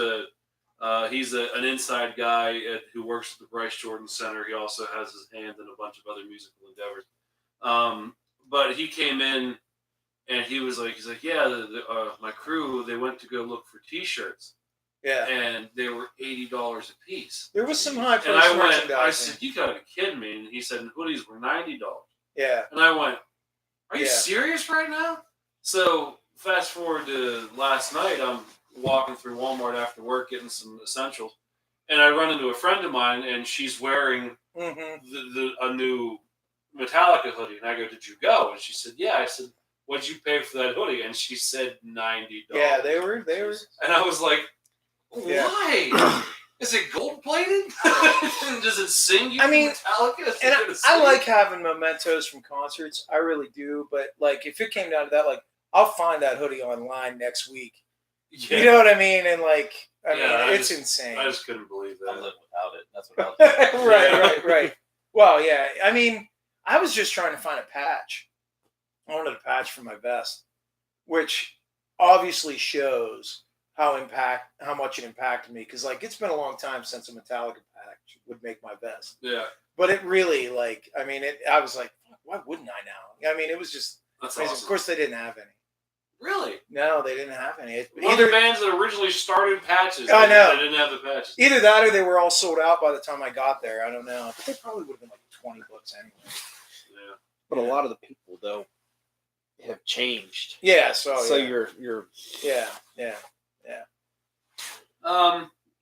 he's an inside guy who works at the Bryce Jordan Center. He also has his hand in a bunch of other musical endeavors. But he came in and he's like, yeah, my crew, they went to go look for T-shirts, Yeah, and they were $80 a piece. there was some high And price I merchandising. said, you gotta be kidding me. And he said, hoodies were $90. Yeah, And I went, are you Yeah. serious right now? So fast forward to last night, I'm walking through Walmart after work getting some essentials, and I run into a friend of mine, and she's wearing mm-hmm. a new Metallica hoodie. And I go, did you go? And she said, yeah. I said, what'd you pay for that hoodie? And she said $90. Yeah, they were. And I was like, Yeah. why? Is it gold plated? Does it sing you? I mean, Metallica? Is And it gonna I sing? like having mementos from concerts. I really do. But like, if it came down to that, like, I'll find that hoodie online next week. Yeah. You know what I mean? And like, I Yeah, mean, I it's just- insane. I just couldn't believe I'll that. live without it. That's what I'll do. right. Well, yeah. I mean, I was just trying to find a patch. I wanted a patch for my vest, which obviously shows how much it impacted me. Because like, it's been a long time since a Metallica patch would make my vest. Yeah, But it really, like, I mean, I was like, why wouldn't I now? I mean, it was just that's amazing. awesome. Of course, they didn't have any. Really? No, they didn't have any. One of the bands that originally started patches. I know. They didn't have the patches. Either that or they were all sold out by the time I got there. I don't know. But they probably would have been like $20 anyway. Yeah. But a lot of the people though have changed. Yeah. So you're yeah.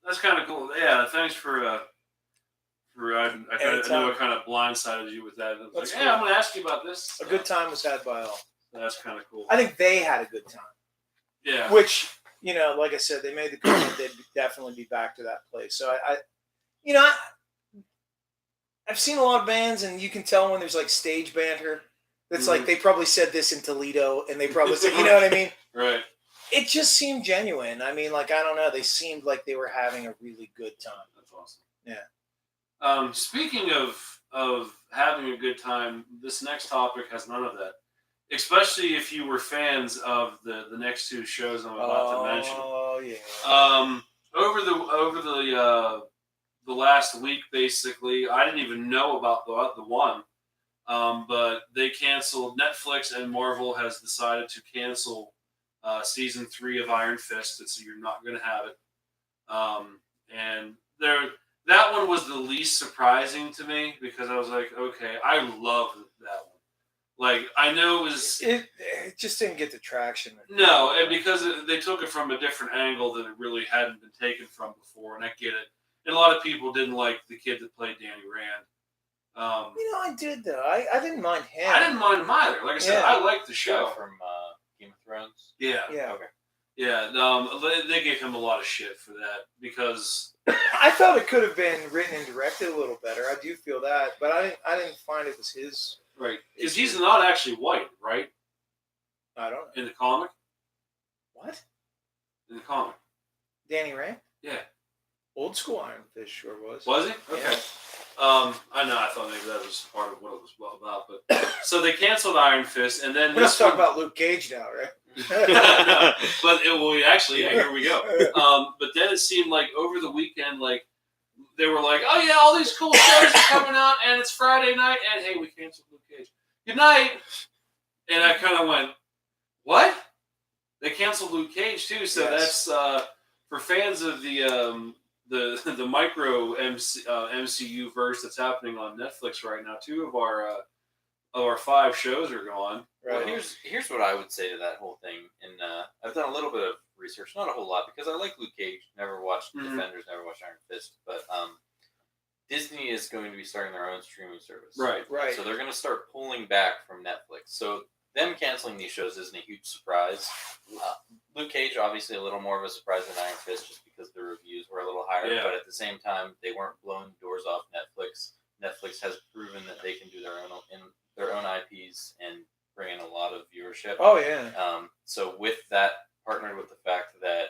That's kind of cool. Yeah, thanks for I knew I kind of blindsided you with that. I was That's like, cool. I'm going to ask you about this. A good time was had by all. That's kind of cool. I think they had a good time. Yeah. Which, you know, like I said, they made the comment they'd definitely be back to that place. So I've seen a lot of bands, and you can tell when there's like stage banter. That's like they probably said this in Toledo, and they probably said, you know what I mean? Right. It just seemed genuine. I mean, like, I don't know. They seemed like they were having a really good time. That's awesome. Yeah. Speaking of having a good time, this next topic has none of that. Especially if you were fans of the next two shows I'm about to mention. Oh yeah. Over the last week, basically, I didn't even know about the one, but they canceled. Netflix and Marvel has decided to cancel season 3 of Iron Fist. So you're not going to have it, and that one was the least surprising to me because I was like, okay, I love that one. Like, I know it was It just didn't get the traction. no, and because they took it from a different angle that it really hadn't been taken from before, and I get it. And a lot of people didn't like the kid that played Danny Rand. I did though. I didn't mind him. I didn't mind him either. Like I said, Yeah. I liked the Guy show. from Game of Thrones. Yeah, Yeah. Okay. yeah. They gave him a lot of shit for that because I felt it could have been written and directed a little better. I do feel that, but I didn't find it was his. right, because he's not actually white, right? I don't know. In the comic, What? in the comic, Danny Rand? yeah. Old school Iron Fist sure was. Was he? Okay. Yeah. I know. I thought maybe that was part of what it was about, but so they canceled Iron Fist, and then We're not this talking one, about Luke Cage now, right? but actually, yeah, here we go. But then it seemed like over the weekend, like they were like, "Oh yeah, all these cool shows are coming out, and it's Friday night, and hey, we canceled Luke Cage. Good night." And I kind of went, "What?" They canceled Luke Cage too, so Yes. that's for fans of the micro MCU verse that's happening on Netflix right now. 2 of our 5 shows are gone. Right. Well, here's what I would say to that whole thing, and I've done a little bit of research, not a whole lot, because I like Luke Cage. Never watched Mhm. Defenders, never watched Iron Fist, but Disney is going to be starting their own streaming service, Right. Right. So they're going to start pulling back from Netflix. So them canceling these shows isn't a huge surprise. Luke Cage, obviously, a little more of a surprise than Iron Fist, just because the reviews were a little higher. Yeah. But at the same time, they weren't blowing doors off Netflix. Netflix has proven that they can do their own IPs and bring in a lot of viewership. Oh yeah. So with that, partnered with the fact that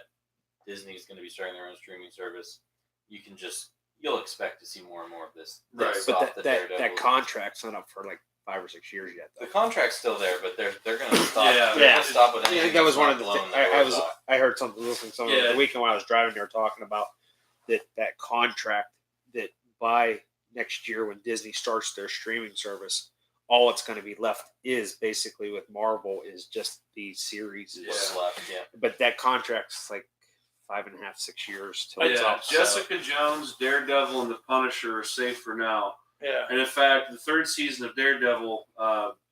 Disney is going to be starting their own streaming service, you'll expect to see more and more of this. Right. This But off the that Daredevil. contract's not up for like 5 or 6 years yet. The Though. contract's still there, but they're going to stop. Yeah. They're Yeah. gonna stop with I anything. think that was that's one not of the blowing things. doors off. I heard something listening to someone Yeah. the weekend when I was driving. They were talking about that contract that by next year when Disney starts their streaming service, all it's going to be left is basically with Marvel is just the series. Yeah. What's left, yeah. But that contract's like 5.5, 6 years till it's Yeah, up. so- Jessica Jones, Daredevil, and the Punisher are safe for now. Yeah. And in fact, the 3rd season of Daredevil,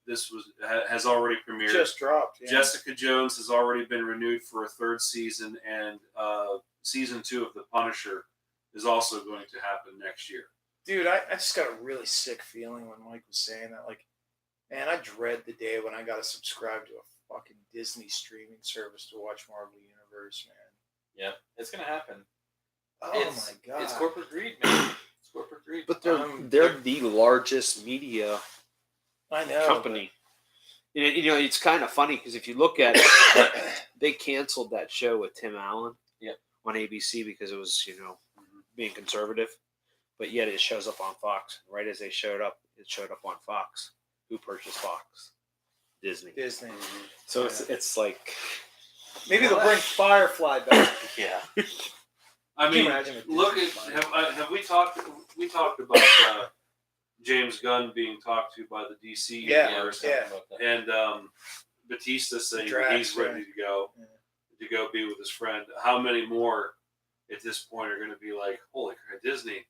has already premiered. Just dropped. Yeah. Jessica Jones has already been renewed for a 3rd season, and season 2 of the Punisher is also going to happen next year. Dude, I just got a really sick feeling when Mike was saying that. Like, man, I dread the day when I got to subscribe to a fucking Disney streaming service to watch Marvel Universe, man. Yeah, it's going to happen. Oh It's- my god. It's corporate greed, man. It's corporate greed. But they're they're- the largest media I know. company. It's kind of funny because if you look at it, they canceled that show with Tim Allen Yep. on ABC because it was, being conservative. But yet it shows up on Fox. Right as they showed up, it showed up on Fox. Who purchased Fox? Disney. Disney. So it's like Maybe they'll bring Firefly back. Yeah. I Can you mean, imagine if look at Disney have we talked about James Gunn being talked to by the DC Yeah, universe, yeah. About that. and Batista saying that Drax, he's ready to go be with his friend. How many more at this point are going to be like, holy crap, Disney?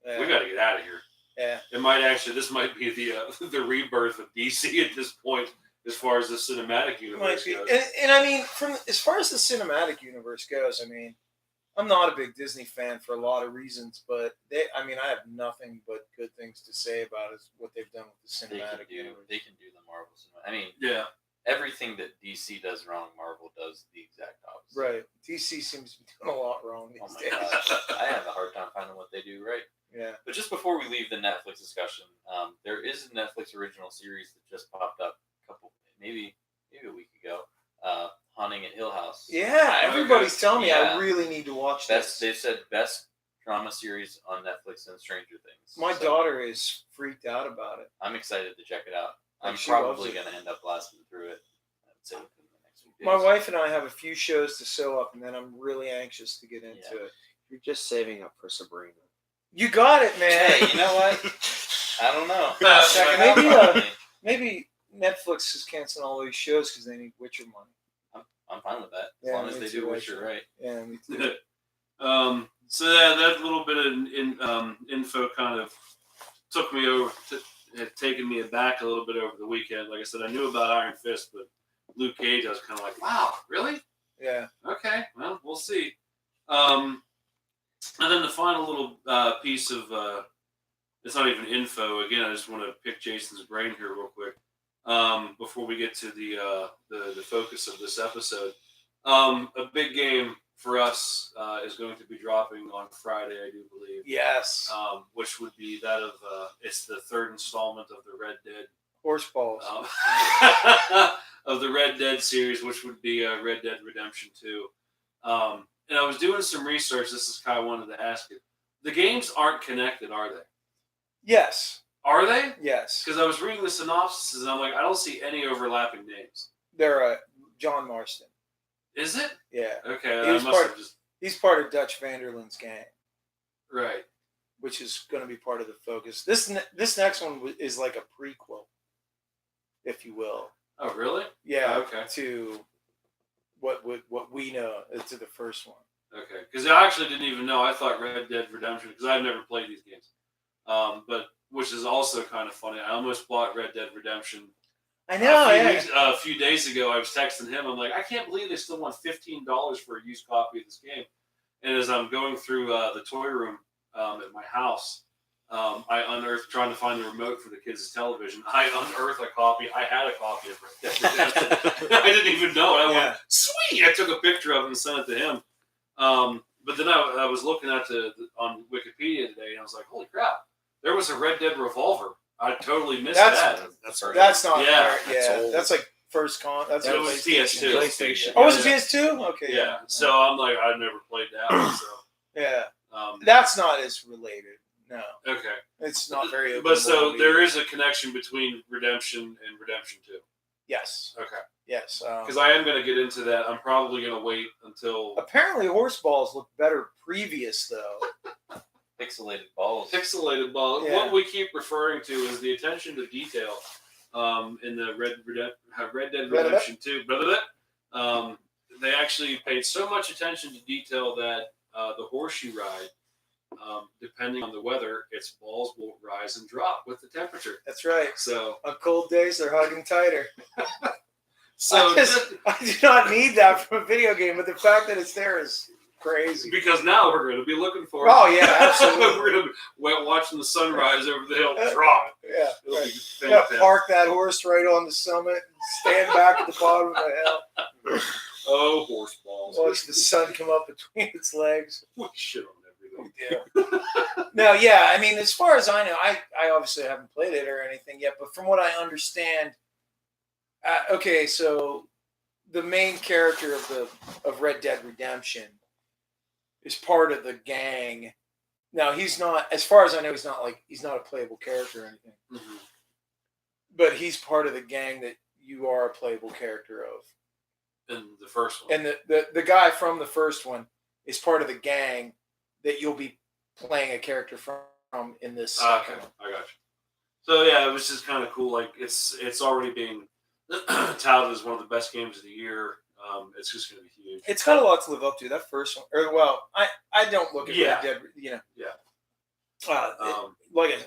Yeah. We got to get out of here. Yeah. This might be the rebirth of DC at this point, as far as the cinematic Might universe be. goes. And I mean, from as far as the cinematic universe goes, I mean, I'm not a big Disney fan for a lot of reasons, but I have nothing but good things to say about what they've done with the cinematic universe. They can do the Marvel cinema. I mean, Yeah, everything that DC does wrong, Marvel does the exact opposite. Right. DC seems to be doing a lot wrong these Oh my days. gosh. I have a hard time finding what they do right. Yeah. But just before we leave the Netflix discussion, there is a Netflix original series that just popped up maybe a week ago. Haunting at Hill House. Yeah, everybody's telling me I Yeah. really need to watch Best this. they said best drama series on Netflix since Stranger Things. My So daughter is freaked out about it. I'm excited to check it out. I'm She loves probably it. going to end up blasting through it. I would say within the next few days. My wife and I have a few shows to sew up, and then I'm really anxious to get into Yeah. it. you're just saving up for Sabrina. You got it, man. Hey, you know what? I don't know. I'll check it out. Maybe, probably. Maybe Netflix is canceling all these shows because they need Witcher money. I'm fine with that. As Yeah, long as me they too, do Witcher actually. right. Yeah, me too. So that little bit of info kind of took me over, had taken me aback a little bit over the weekend. Like I said, I knew about Iron Fist, but Luke Cage, I was kind of like, wow, really? Yeah. Okay, well, we'll see. And then the final little piece of it's not even info. Again, I just want to pick Jason's brain here real quick before we get to the focus of this episode. A big game for us is going to be dropping on Friday, I do believe. Yes. Which would be that of it's the third installment of the Red Dead Horse balls. of the Red Dead series, which would be Red Dead Redemption 2. And I was doing some research. This is kind of wanted to ask you. The games aren't connected, are they? Yes. Are they? Yes. Because I was reading the synopsis and I'm like, I don't see any overlapping names. They're John Marston. Is it? Yeah. Okay, He I was must part- have just He's part of Dutch Vanderland's gang, right. which is going to be part of the focus. This next one is like a prequel, if you will. Oh, really? Yeah. Okay. To what we know to the first one. Okay, because I actually didn't even know. I thought Red Dead Redemption because I've never played these games, but which is also kind of funny. I almost bought Red Dead Redemption. I know. A few days ago, I was texting him. I'm like, I can't believe they still want $15 for a used copy of this game. And as I'm going through the toy room at my house, I unearthed trying to find the remote for the kids' television. I unearthed a copy. I had a copy of Red Dead Redemption. I didn't even know it. I went, sweet. I took a picture of it and sent it to him. But then I was looking at on Wikipedia today, and I was like, holy crap! There was a Red Dead Revolver. I totally missed that. That's not. Yeah, that's like first con. That's That a was PlayStation. PS2. Oh, was it PS2? Okay. Yeah. So I'm like, I've never played that one. So Yeah. um, That's not as related. No, okay. it's not very. But so open there is a connection between Redemption and Redemption 2. Yes. Okay. Yes. Because I am going to get into that. I'm probably going to wait until Apparently, horse balls look better previous though. Pixelated balls. pixelated ball. Yeah. What we keep referring to is the attention to detail in the Red Dead Redemption 2. They actually paid so much attention to detail that the horse you ride, depending on the weather, its balls will rise and drop with the temperature. That's right. So, On cold days, they're hugging tighter. so I do not need that from a video game, but the fact that it's there is crazy. because now we're going to be looking for it. Oh yeah, absolutely. We're going to be watching the sunrise over the hill drop. Yeah. It'll Right. be Yeah, fantastic. park that horse right on the summit and stand back at the bottom of the hill. Oh, horse balls. Watch the sun come up between its legs. We shit on everything. Yeah. No, yeah. I mean, as far as I know, I obviously haven't played it or anything yet, but from what I understand, okay, so the main character of Red Dead Redemption is part of the gang. Now he's not, as far as I know, he's not a playable character or anything, Mhm. but he's part of the gang that you are a playable character of. In the first one. And the guy from the first one is part of the gang that you'll be playing a character from in this Okay, second one. I got you. So yeah, it was just kind of cool. Like it's already being touted as one of the best games of the year. It's just going to be huge. It's got a lot to live up to. That first one, or well, I don't look at Yeah. Red Dead, Yeah.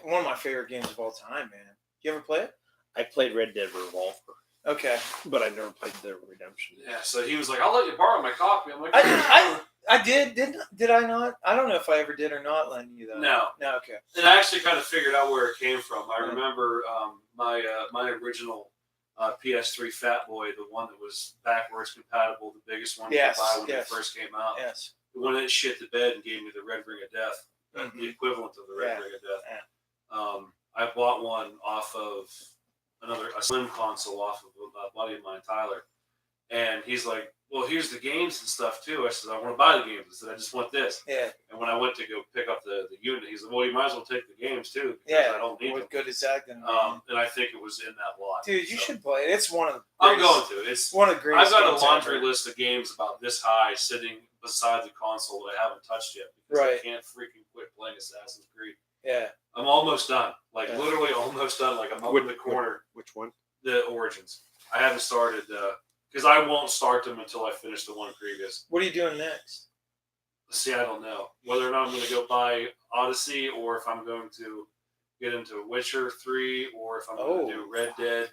One of my favorite games of all time, man. You ever play it? I played Red Dead Revolver, Okay. but I never played the Redemption. Yeah. So he was like, "I'll let you borrow my copy." I'm like, I did. Did I not? I don't know if I ever did or not lend you that. No. No. Okay. And I actually kind of figured out where it came from. I Yeah. remember my original PS3 Fat Boy, the one that was backwards compatible, the biggest one Yes, you could buy when yes. it first came out. Yes. The one that shit the bed and gave me the Red Ring of Death, Mhm. the equivalent of the Red Yeah. Ring of Death. Yeah. I bought one off of a Slim console off of a buddy of mine, Tyler, and he's like, "Well, here's the games and stuff too." I said, "I want to buy the games." I said, "I just want this." Yeah. And when I went to go pick up the unit, he's like, "Well, you might as well take the games too, because Yeah. I don't need them." What good is that gonna be? And I think it was in that lot. Dude, you So, should play it. It's one of the I'm greatest- going to. It's one of the greatest. I've got a games laundry ever. list of games about this high sitting beside the console that I haven't touched yet because I Right. can't freaking quit playing Assassin's Creed. Yeah. I'm almost done. Like Yeah. literally almost done. Like I'm up in the corner. Which one? The Origins. I haven't started because I won't start them until I finish the one previous. What are you doing next? See, I don't know whether or not I'm going to go buy Odyssey, or if I'm going to get into Witcher 3, or if I'm going to do Red Dead,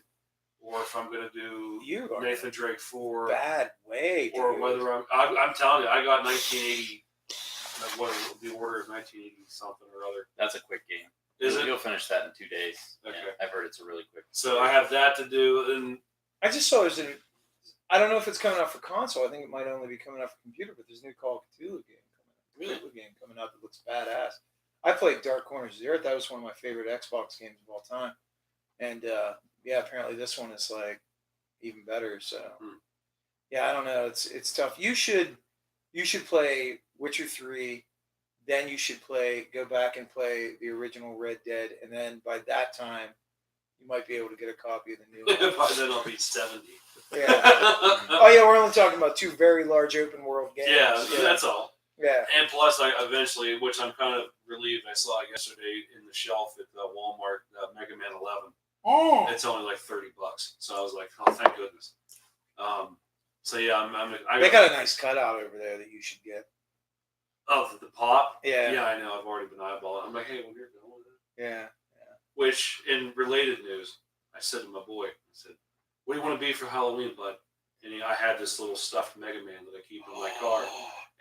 or if I'm going to do You are Nathan Drake 4, bad way. or dude. whether I'm telling you, I got 1980. What the order is 1980 something or other. That's a quick game. Is it? You'll finish that in 2 days. Okay. Yeah, I've heard it's a really quick. So I have that to do, and I just saw there's I don't know if it's coming out for console. I think it might only be coming out for computer, but there's a new Call of Cthulhu game coming out. Really? Cthulhu game coming out that looks badass. I played Dark Corners of the Earth. That was one of my favorite Xbox games of all time. And yeah, apparently this one is like even better. So yeah, I don't know. It's tough. You should play Witcher 3, then you should go back and play the original Red Dead, and then by that time you might be able to get a copy of the new one. by then I'll be 70. Yeah. Oh yeah, we're only talking about 2 very large open world games. Yeah, that's all. Yeah. And plus, I eventually, which I'm kind of relieved, I saw it yesterday in the shelf at Walmart, Mega Man 11. Oh. It's only like $30, so I was like, oh, thank goodness. So yeah, They got a nice cutout over there that you should get. Oh, the pop. Yeah. Yeah, I know. I've already been eyeballing. I'm like, hey, well, you're going with it. Yeah. Which, in related news, I said to my boy, I said, "What do you want to be for Halloween, bud?" And I had this little stuffed Mega Man that I keep in my car,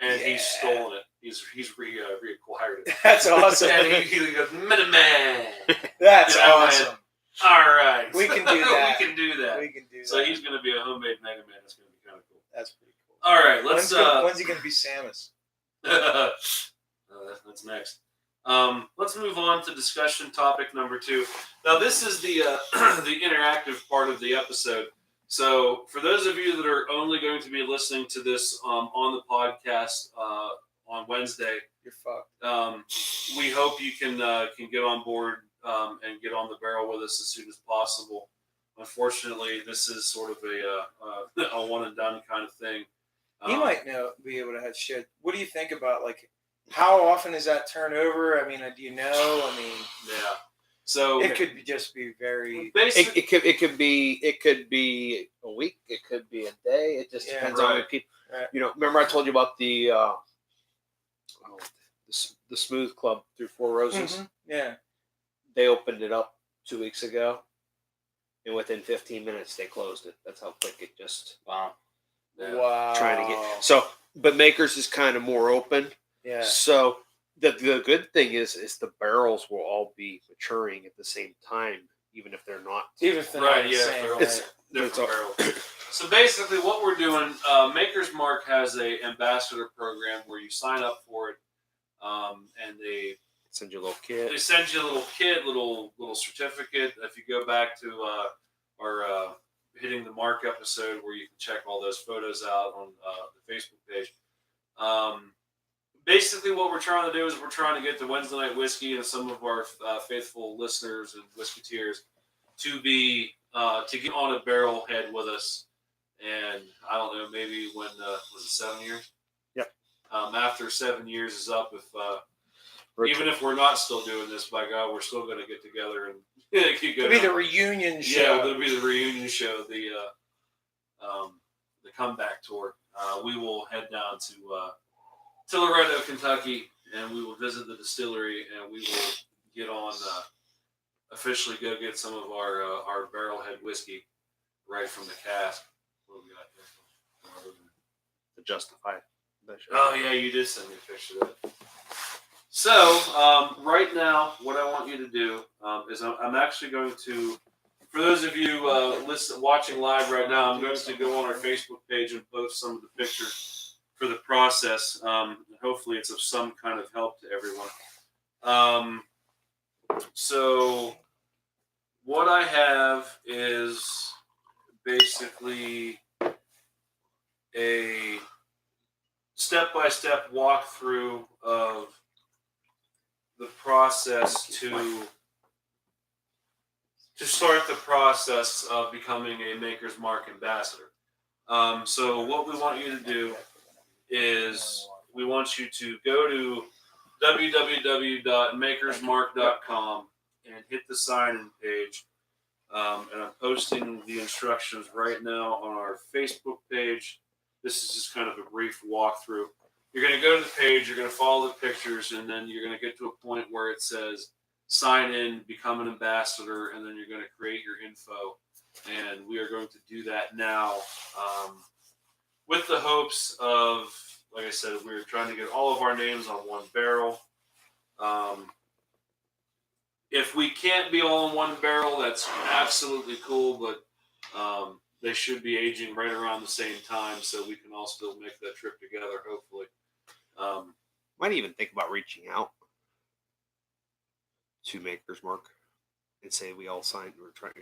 and Yeah. he's stolen it. He's reacquired it. That's awesome. And he goes, Mega Man. That's And I went, awesome. All right, We can do that. we can do that. We can do that. So he's going to be a homemade Mega Man. That's going to be kind of cool. That's pretty cool. All right, let's. When's he gonna be Samus? That's next. Let's move on to discussion topic number 2. Now, this is the the interactive part of the episode. So, for those of you that are only going to be listening to this on the podcast on Wednesday, You're fucked. we hope you can get on board and get on the barrel with us as soon as possible. Unfortunately, this is sort of a one and done kind of thing. He might be able to have shit. What do you think about how often is that turnover? I mean, do you know? I mean, yeah. So it could just be very. basically, It could be a week. It could be a day. It just Yeah, depends on right. the people. Right. You know, remember I told you about the Smooth Club through Four Roses. Mhm. Yeah. They opened it up 2 weeks ago, and within 15 minutes they closed it. That's how quick it just Wow. yeah. Wow. trying to get. So, but Makers is kind of more open. Yeah. So the good thing is the barrels will all be maturing at the same time, even if they're not. Even if they're Right, not the yeah, same, they're all right? different barrels. So basically, what we're doing, Maker's Mark has a ambassador program where you sign up for it, and they Send you a little kit. send you a little kit, little certificate. If you go back to our hitting the mark episode, where you can check all those photos out on the Facebook page. Basically, what we're trying to do is we're trying to get the Wednesday Night Whiskey and some of our faithful listeners and whisketeers to be to get on a barrel head with us. And I don't know, maybe when was it 7 years? Yep. After 7 years is up, if We're even if we're not still doing this, by God, we're still going to get together and keep It'll going. be the reunion Yeah, show. it'll be the reunion show, the comeback tour. We will head down to Loretto, Kentucky, and we will visit the distillery, and we will get on officially go get some of our barrelhead whiskey right from the cask. What do we got here? to justify. Oh yeah, you did send me a picture of that. So right now, what I want you to do is I'm actually going to, for those of you watching live right now, I'm going to go on our Facebook page and post some of the pictures for the process. Hopefully, it's of some kind of help to everyone. So what I have is basically a step-by-step walkthrough of the process to start the process of becoming a Maker's Mark ambassador. So what we want you to do is we want you to go to www.makersmark.com and hit the sign-in page. And I'm posting the instructions right now on our Facebook page. This is just kind of a brief walkthrough. You're going to go to the page, you're going to follow the pictures, and then you're going to get to a point where it says sign in, become an ambassador, and then you're going to create your info. And we are going to do that now with the hopes of, like I said, we're trying to get all of our names on one barrel. If we can't be all in one barrel, that's absolutely cool, but they should be aging right around the same time, so we can all still make that trip together, hopefully. Might even think about reaching out to Maker's Mark and say we all signed. We're trying,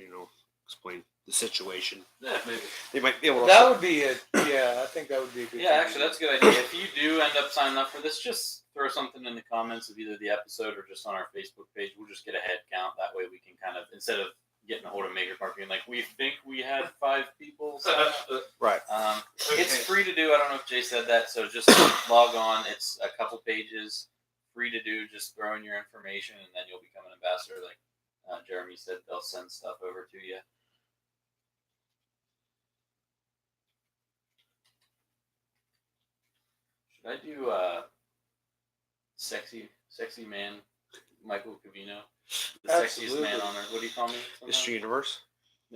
explain the situation. Yeah, maybe. They might be able to. That would be it. Yeah, I think that would be a good. Yeah, thing. actually, that's a good idea. If you do end up signing up for this, just throw something in the comments of either the episode or just on our Facebook page. We'll just get a head count. That way we can kind of, instead of getting a hold of Maker's Mark being like, we think we had 5 people sign up. Right. It's free to do. I don't know if Jay said that, so just log on. It's a couple pages, free to do. Just throw in your information, and then you'll become an ambassador. Like Jeremy said, they'll send stuff over to you. Should I do sexy man Michael Cavino? The sexiest man on earth. What do you call me? Mr. Universe.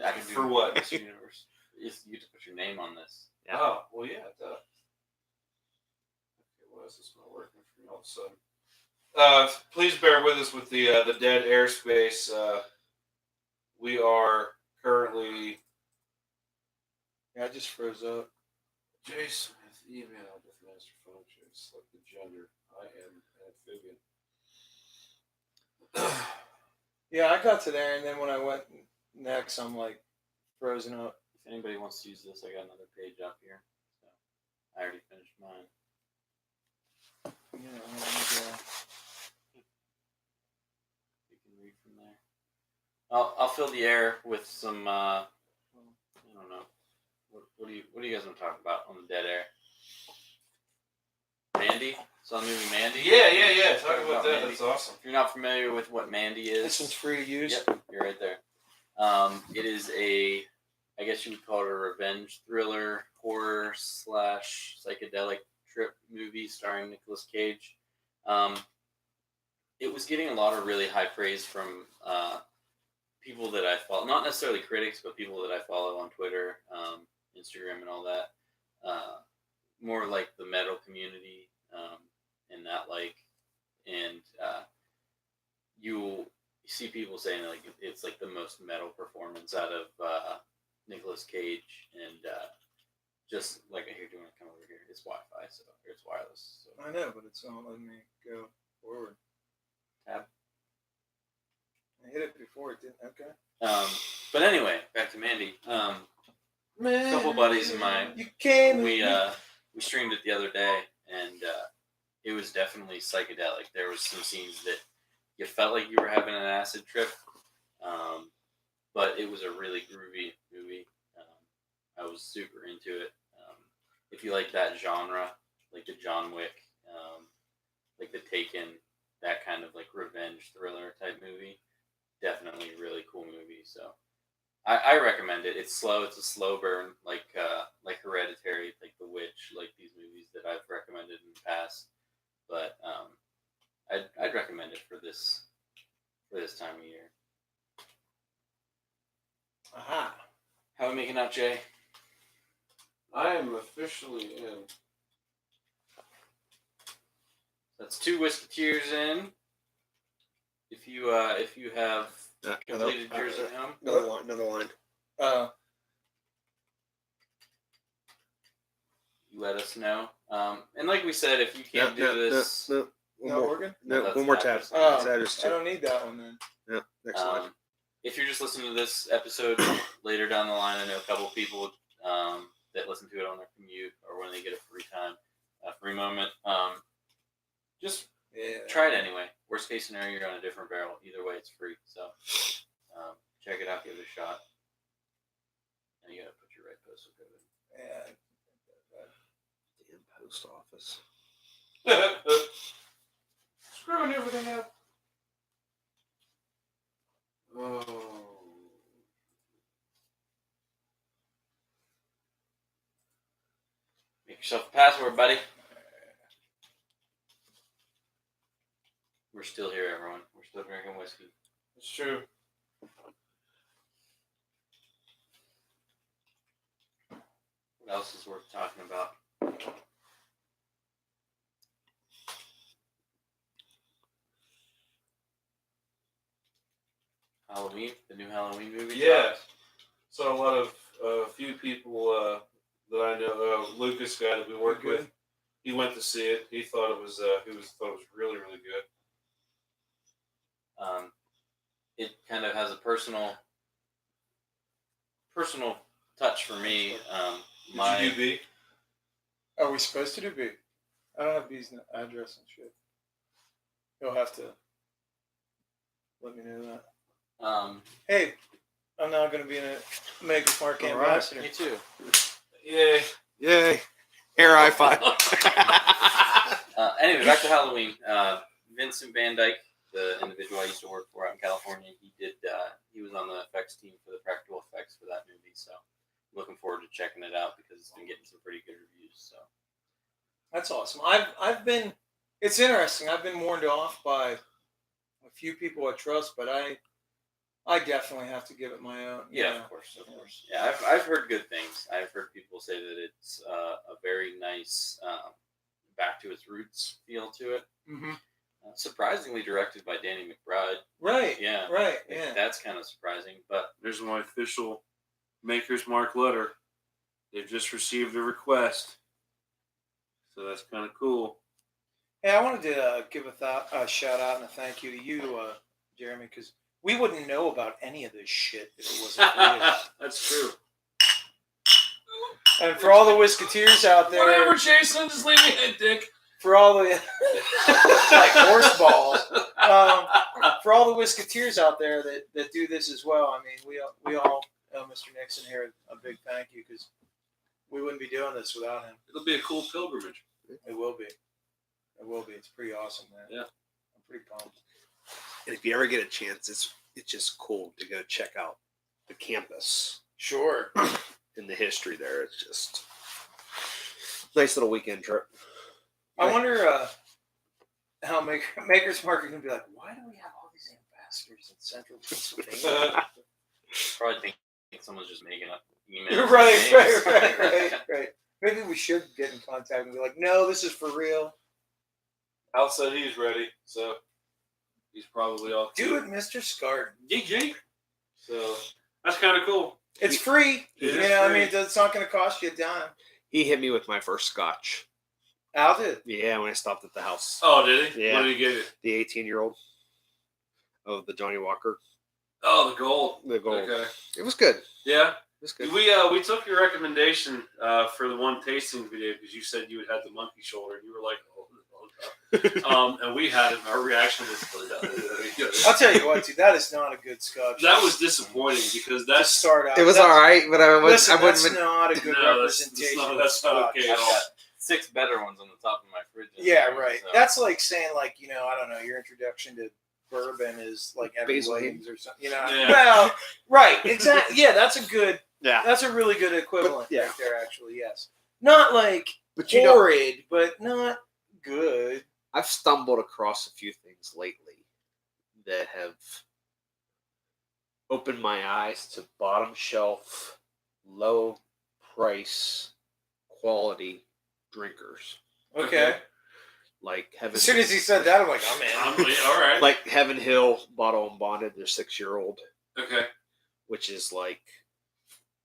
I can do For what? Mr. Universe. You get to put your name on this. Yeah. Oh, well, yeah, duh. Okay, why is this not working for me all of a sudden? Please bear with us with the dead airspace. We are currently Yeah, I just froze up. Jason with email with master function. Select the gender. I am amphibian. Yeah, I got to there, and then when I went next, I'm like frozen up. If anybody wants to use this, I got another page up here. So I already finished mine. Yeah, let me go. You can read from there. I'll fill the air with some. I don't know. What do you guys want to talk about on the dead air? Mandy. So the movie Mandy. Yeah. Talk about that. Mandy. That's awesome. If you're not familiar with what Mandy is, This one's free to use. Yep, you're right there. It is I guess you would call it a revenge thriller, horror / psychedelic trip movie starring Nicolas Cage. It was getting a lot of really high praise from people that I follow, not necessarily critics, but people that I follow on Twitter, Instagram, and all that. More like the metal community and that, and you see people saying like it's like the most metal performance out of Nicolas Cage, and just like I hear doing it come over here, it's Wi-Fi, so it's wireless. So. I know, but it's not letting me go forward. Tab. I hit it before it didn't. Okay. But anyway, back to Mandy. A couple buddies of mine, You came. we streamed it the other day, and it was definitely psychedelic. There was some scenes that you felt like you were having an acid trip, but it was a really groovy movie. I was super into it. If you like that genre, like the John Wick, like the Taken, that kind of like revenge thriller type movie, definitely a really cool movie. So I recommend it. It's slow. It's a slow burn, like Hereditary, like The Witch, like these movies that I've recommended in the past. But I'd recommend it for this time of year. Aha. How are we making out, Jay? I am officially in. That's 2 Whisketeers in. If you have completed yours at home, Another line. you let us know. And like we said, if you can't do this, No, No organ? No, that's one more not tab. this. Oh, That is I two. don't need that one then. Yeah, next line. if you're just listening to this episode later down the line, I know a couple of people that listen to it on their commute or when they get a free time, a free moment. Just Yeah. try it anyway. Worst case scenario, you're on a different barrel. Either way, it's free. So check it out, give it a shot. And you gotta put your right postal code in. Yeah. Damn post office. Screwing everything up. Oh. Make yourself a password, buddy. We're still here, everyone. We're still drinking whiskey. It's true. What else is worth talking about? Halloween, the new Halloween movie. Yeah. dropped. So a lot of a few people that I know, Lucas guy that we work Good. with, he went to see it. He thought it was thought it was really really good. It kind of has a personal touch for me. Did you do B? Are we supposed to do B? I don't have B's address and shit. You'll have to let me know that. Hey, I'm now going to be in a Mega Mark All right. ambassador. Me too. Yeah. Yay! Air high five. Anyway, back to Halloween. Vincent Van Dyke, the individual I used to work for out in California, he was on the effects team for the practical effects for that movie. So I'm looking forward to checking it out because it's been getting some pretty good reviews. So That's awesome. I've been. It's interesting. I've been warned off by a few people I trust, but I definitely have to give it my own. yeah, of course. Yeah, I've heard good things. I've heard people say that it's a very nice back to its roots feel to it. Mm-hmm. Surprisingly directed by Danny McBride. Right. Yeah. Right. Yeah. That's kind of surprising, but There's my official Maker's Mark letter. They've just received a request, so that's kind of cool. Hey, I wanted to give a shout out and a thank you to you, Jeremy, because we wouldn't know about any of this shit if it wasn't for you. That's true. And for all the Whisketeers out there, Whatever, Jason. Just leave me in, Dick. for all the like horse balls, for all the Whisketeers out there that do this as well. I mean, we all owe Mr. Nixon here a big thank you because we wouldn't be doing this without him. It'll be a cool pilgrimage. It will be. It will be. It's pretty awesome, man. Yeah. I'm pretty pumped. And if you ever get a chance, it's just cool to go check out the campus Sure. and the history there. It's just nice little weekend trip. I wonder how Maker's Mark are going to be like, why do we have all these ambassadors in Central Pennsylvania? probably think someone's just making up emails. right. Maybe we should get in contact and be like, no, this is for real. Al said he's ready, so he's probably all Do it, Mr. Scart. GG. So that's kind of cool. It's free. It You is know, I free. mean, it's not going to cost you a dime. He hit me with my first scotch. Al did. Yeah, when I stopped at the house. Oh, did he? Yeah. What did he get you? The 18-year-old of the Johnny Walker. Oh, the gold. The gold. Okay. It was good. It Yeah. was good. We took your recommendation for the one tasting video because you said you had the monkey shoulder and you were like, oh, and we had it. And our reaction was, I'll tell you what, dude, that is not a good scotch. that was disappointing because to that's start out. It was That's- all right, but I Listen, wouldn't. that's not a good No, that's representation. not- of that's not scotch. okay I've at all. got 6 better ones on the top of my fridge. Yeah, right. So. That's like saying, like, you know, I don't know, your introduction to bourbon is like Evan Basil Williams or something. You know, Yeah. well, right, exactly. Yeah, that's Yeah, a really good equivalent But, yeah. right there. Actually, yes, not like but you know, horrid, but not good. I've stumbled across a few things lately that have opened my eyes to bottom shelf, low price, quality drinkers. Okay. Like Heaven. As soon as he said that, I'm like, I'm in. All right. like Heaven Hill Bottle and Bonded, their 6-year-old, Okay. which is like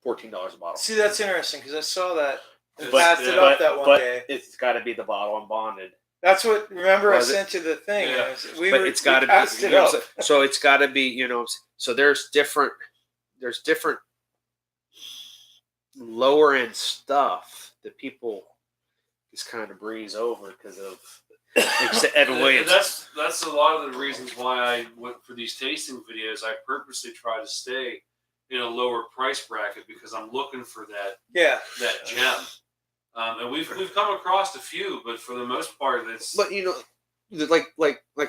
$14 a bottle. See, that's interesting because I saw that and But- passed it yeah, up that one but day. it's got to be the bottle and bonded. That's what. Remember, Was I it? sent you the thing. Yeah. But it's got to be. passed You it know, up. so it's got to be. You know. So there's different lower end stuff that people just kind of breeze over because of Evan And Williams. that's a lot of the reasons why I went for these tasting videos. I purposely try to stay in a lower price bracket because I'm looking for Yeah. that gem. And we've come across a few, but for the most part, it's But you know, like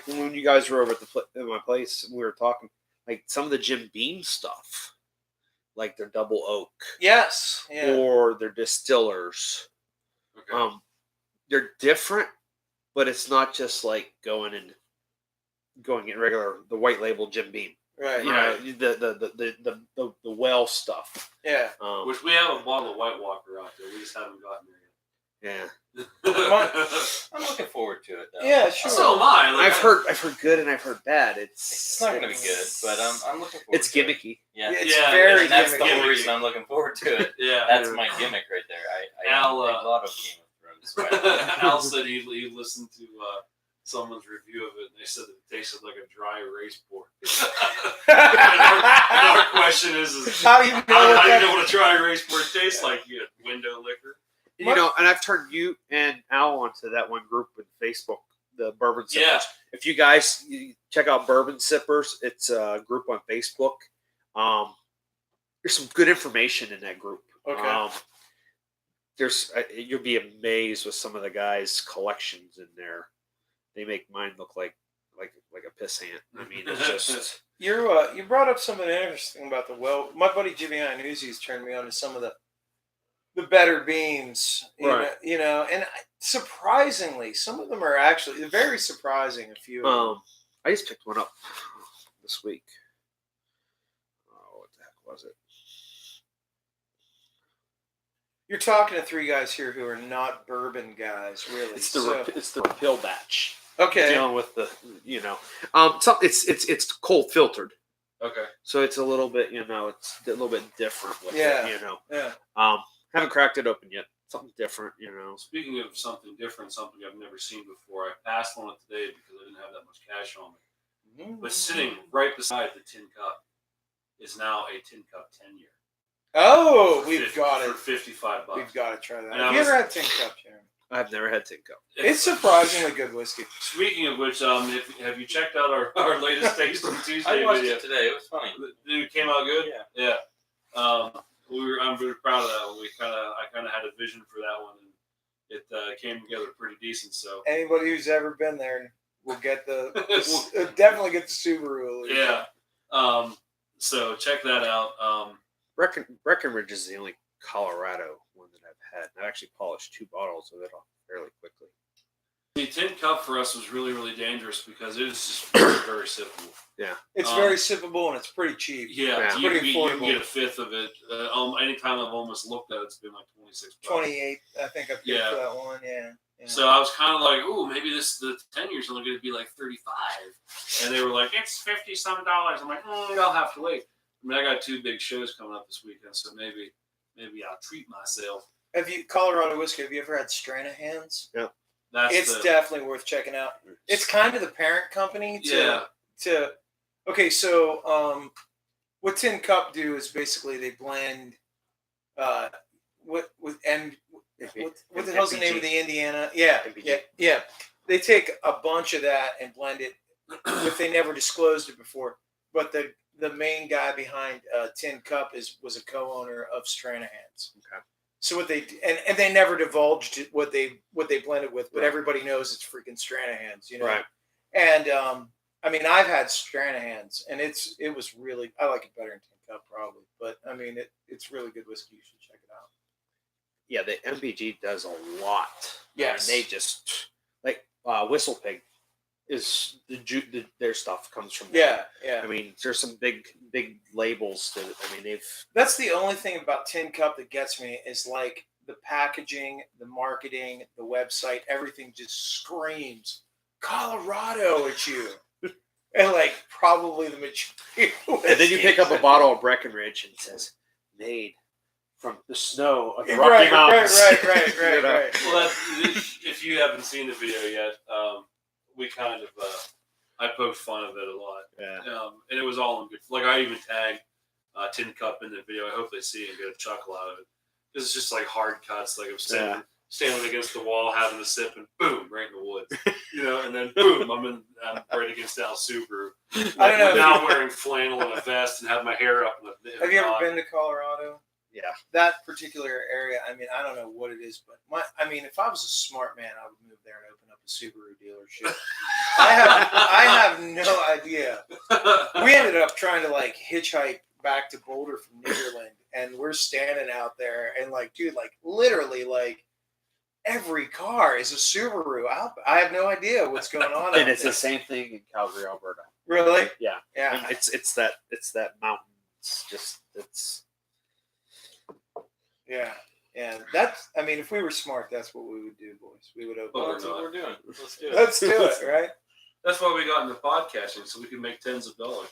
when you guys were over at my place, we were talking like some of the Jim Beam stuff, like their double oak Yes. Yeah. or their distillers. okay. They're different, but it's not just like going and going in regular the white label Jim Beam. Right. You know, the well stuff. Yeah. Which we have a bottle of White Walker out there. We just haven't gotten Yeah. there yet. I'm looking forward to it though. Yeah, sure. So am I. Like, I've heard good and I've heard bad. It's not gonna be good, but I'm looking forward. It's to it. gimmicky. Yeah, It's Yeah, very and that's the gimmicky. whole reason I'm looking forward to it. Yeah. That's my gimmick right there. I Al, a lot of Game of Thrones. Al said he listened to someone's review of it, and they said it tasted like a dry race board. and our question is How do you know how do you that? know what a dry race board tastes like? You get window liquor. You know, and I've turned you and Al onto that one group with Facebook, the Bourbon Sippers. Yeah. If you guys check out Bourbon Sippers, it's a group on Facebook. There's some good information in that group. Okay. You'll be amazed with some of the guys' collections in there. They make mine look like a piss ant. I mean, it's just You brought up something interesting about the well. My buddy Jimmy Iannuzzi's turned me on to some of the better beans, Right. you know, and surprisingly, some of them are actually very surprising. A few. Of them. I just picked one up this week. Oh, what the heck was it? You're talking to three guys here who are not bourbon guys, really. It's the So- it's the repill batch. okay. Dealing with the it's cold filtered, Okay. so it's a little bit it's a little bit different with Yeah. it. Yeah. Haven't cracked it open yet. Something different, Speaking of something different, something I've never seen before, I passed on it today because I didn't have that much cash on me. But sitting right beside the tin cup is now a tin cup 10-year. Oh, we've got for it. $55. We've got to try that. And Have I you was- ever had Tin Cup, Jeremy? I've never had tin cup. It's surprisingly good whiskey. Speaking of which, have you checked out our latest Tasting Tuesday I watched video? it today. It was funny. Dude, it came out good. Yeah. Yeah. I'm really proud of that one. I kind of had a vision for that one, and it came together pretty decent. So Anybody who's ever been there will get definitely get the Subaru. yeah. So check that out. Breckenridge is the only Colorado one that I've had. I've actually polished 2 bottles of it off fairly quickly. The tin cup for us was really, really dangerous because it is just very, very sippable. It's very sippable and it's pretty cheap. Yeah, Yeah. you, Pretty you can affordable. get a fifth of it. Anytime I've almost looked at it, it's been like $26. 28, I think I picked Yeah. for that one. Yeah. So I was kind of like, "Ooh, maybe the 10 years only going to be like 35," and they were like, "It's $50-some." I'm like, "I'll have to wait." I mean, I got 2 big shows coming up this weekend, so maybe I'll treat myself. Have you Colorado whiskey? Have you ever had Stranahan's? That's It's definitely worth checking out. It's kind of the parent company to okay, so what Tin Cup do is basically they blend what the hell's the name of the Indiana? Yeah, MPG. yeah. They take a bunch of that and blend it. If they never disclosed it before, but the main guy behind Tin Cup was a co-owner of Stranahan's. Okay. So what they and they never divulged what they blended with, but Right. everybody knows it's freaking Stranahan's, you know. Right. And I mean, I've had Stranahan's, and it was really, I like it better than Tin Cup probably, but I mean it's really good whiskey. You should check it out. Yeah, the MPG does a lot. Yes. And they just like Whistle Pig is their stuff comes from there. Yeah. I mean, there's some big labels that they've That's the only thing about Tin Cup that gets me is like the packaging, the marketing, the website, everything just screams Colorado at you. And like probably the majority. and then you pick up a bottle of Breckenridge and it says made from the snow of the Rocky Right. Mountains. You know? Well, if you haven't seen the video yet, we kind of I poked fun of it a lot. Yeah. And it was all in good. Like I even tagged Tin Cup in the video. I hope they see it and get a chuckle out of it. It's just like hard cuts, like I'm standing against the wall having a sip, and boom, right in the woods, and then boom, I'm right against Al's Subaru. I don't know. Now I'm wearing flannel and a vest and have my hair up. Have you ever been to Colorado? Yeah. That particular area, I mean, I don't know what it is, but if I was a smart man, I would move there and open up a Subaru dealership. I have no idea. We ended up trying to like hitchhike back to Boulder from Nederland, and we're standing out there, and like, dude, like literally, like every car is a Subaru out. I have no idea what's going on. And out it's there. the same thing in Calgary, Alberta. Really? Yeah. Yeah. And it's that mountain. It's Yeah. And that's, I mean, if we were smart, that's what we would do, boys. We would open. Well, Well, that's what we're doing. Let's do it. Let's do it, right? That's why we got into podcasting, so we can make tens of dollars.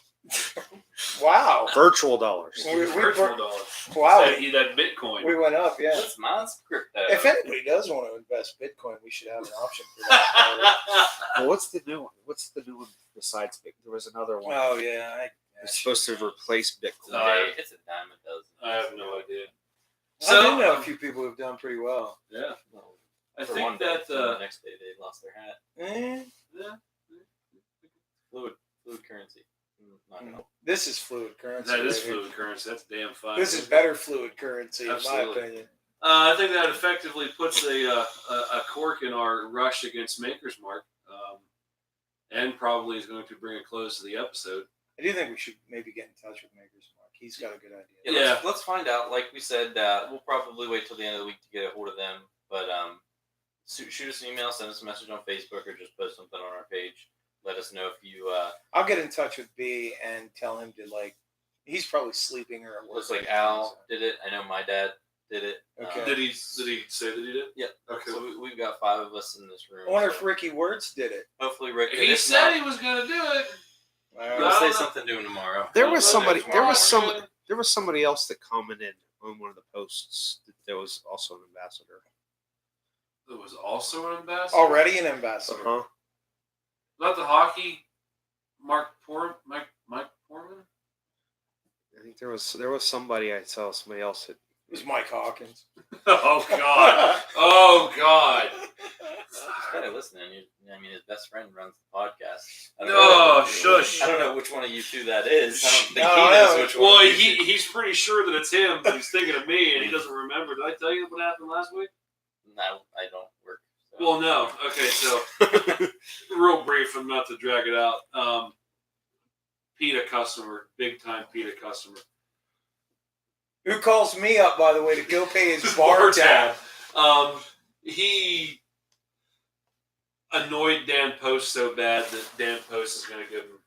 Wow. virtual dollars. Virtual dollars. Wow. That Bitcoin. We went up, yeah. Let's mine's crypto. If anybody does want to invest Bitcoin, we should have an option for that. Well, what's the new one? What's the new one besides Bitcoin? There was another one. Oh, yeah. It's supposed to replace Bitcoin. It's a dime a dozen. I have no idea. I do know a few people who've done pretty well. Yeah. I For think one day, that the next day they lost their hat. yeah. Fluid currency. Not gonna help. This is fluid currency. That is right here. fluid currency. That's damn fine. This is better fluid currency, in Absolutely. my opinion. I think that effectively puts a cork in our rush against Maker's Mark, and probably is going to bring a close to the episode. I do think we should maybe get in touch with Maker's Mark. He's got a good idea. Yeah, let's find out. Like we said, we'll probably wait till the end of the week to get a hold of them. But shoot us an email, send us a message on Facebook, or just post something on our page. Let us know if you. I'll get in touch with B and tell him to, like, he's probably sleeping or at work. Looks like Al did it. I know my dad did it. Okay. Did he say that he did? Yeah. Okay. So we've got 5 of us in this room. I wonder so if Ricky Wertz did it. hopefully Rick. He if said not, he was going to do it. He'll I say don't know. something to him tomorrow. There was somebody. There was Tomorrow. some. There was somebody else that commented on one of the posts that was also an ambassador. There was also an ambassador. Already an ambassador. Uh-huh. Not the hockey. Mike Portman. I think there was somebody I saw. Somebody else that. It was Mike Hawkins. Oh God. Oh God. He's kind of listening. I mean, his best friend runs the podcast. I don't Oh, know- shush. I don't know which one of you two that is. I don't think No, he I knows know. which one. Well, of you two- he's pretty sure that it's him, but he's thinking of me, and he doesn't remember. Did I tell you what happened last week? No, I don't work. So. Well, no. Okay, so real brief, and not to drag it out. PETA customer, big time PETA customer. Who calls me up, by the way, to go pay his bar tab? He annoyed Dan Post so bad that Dan Post is going to give him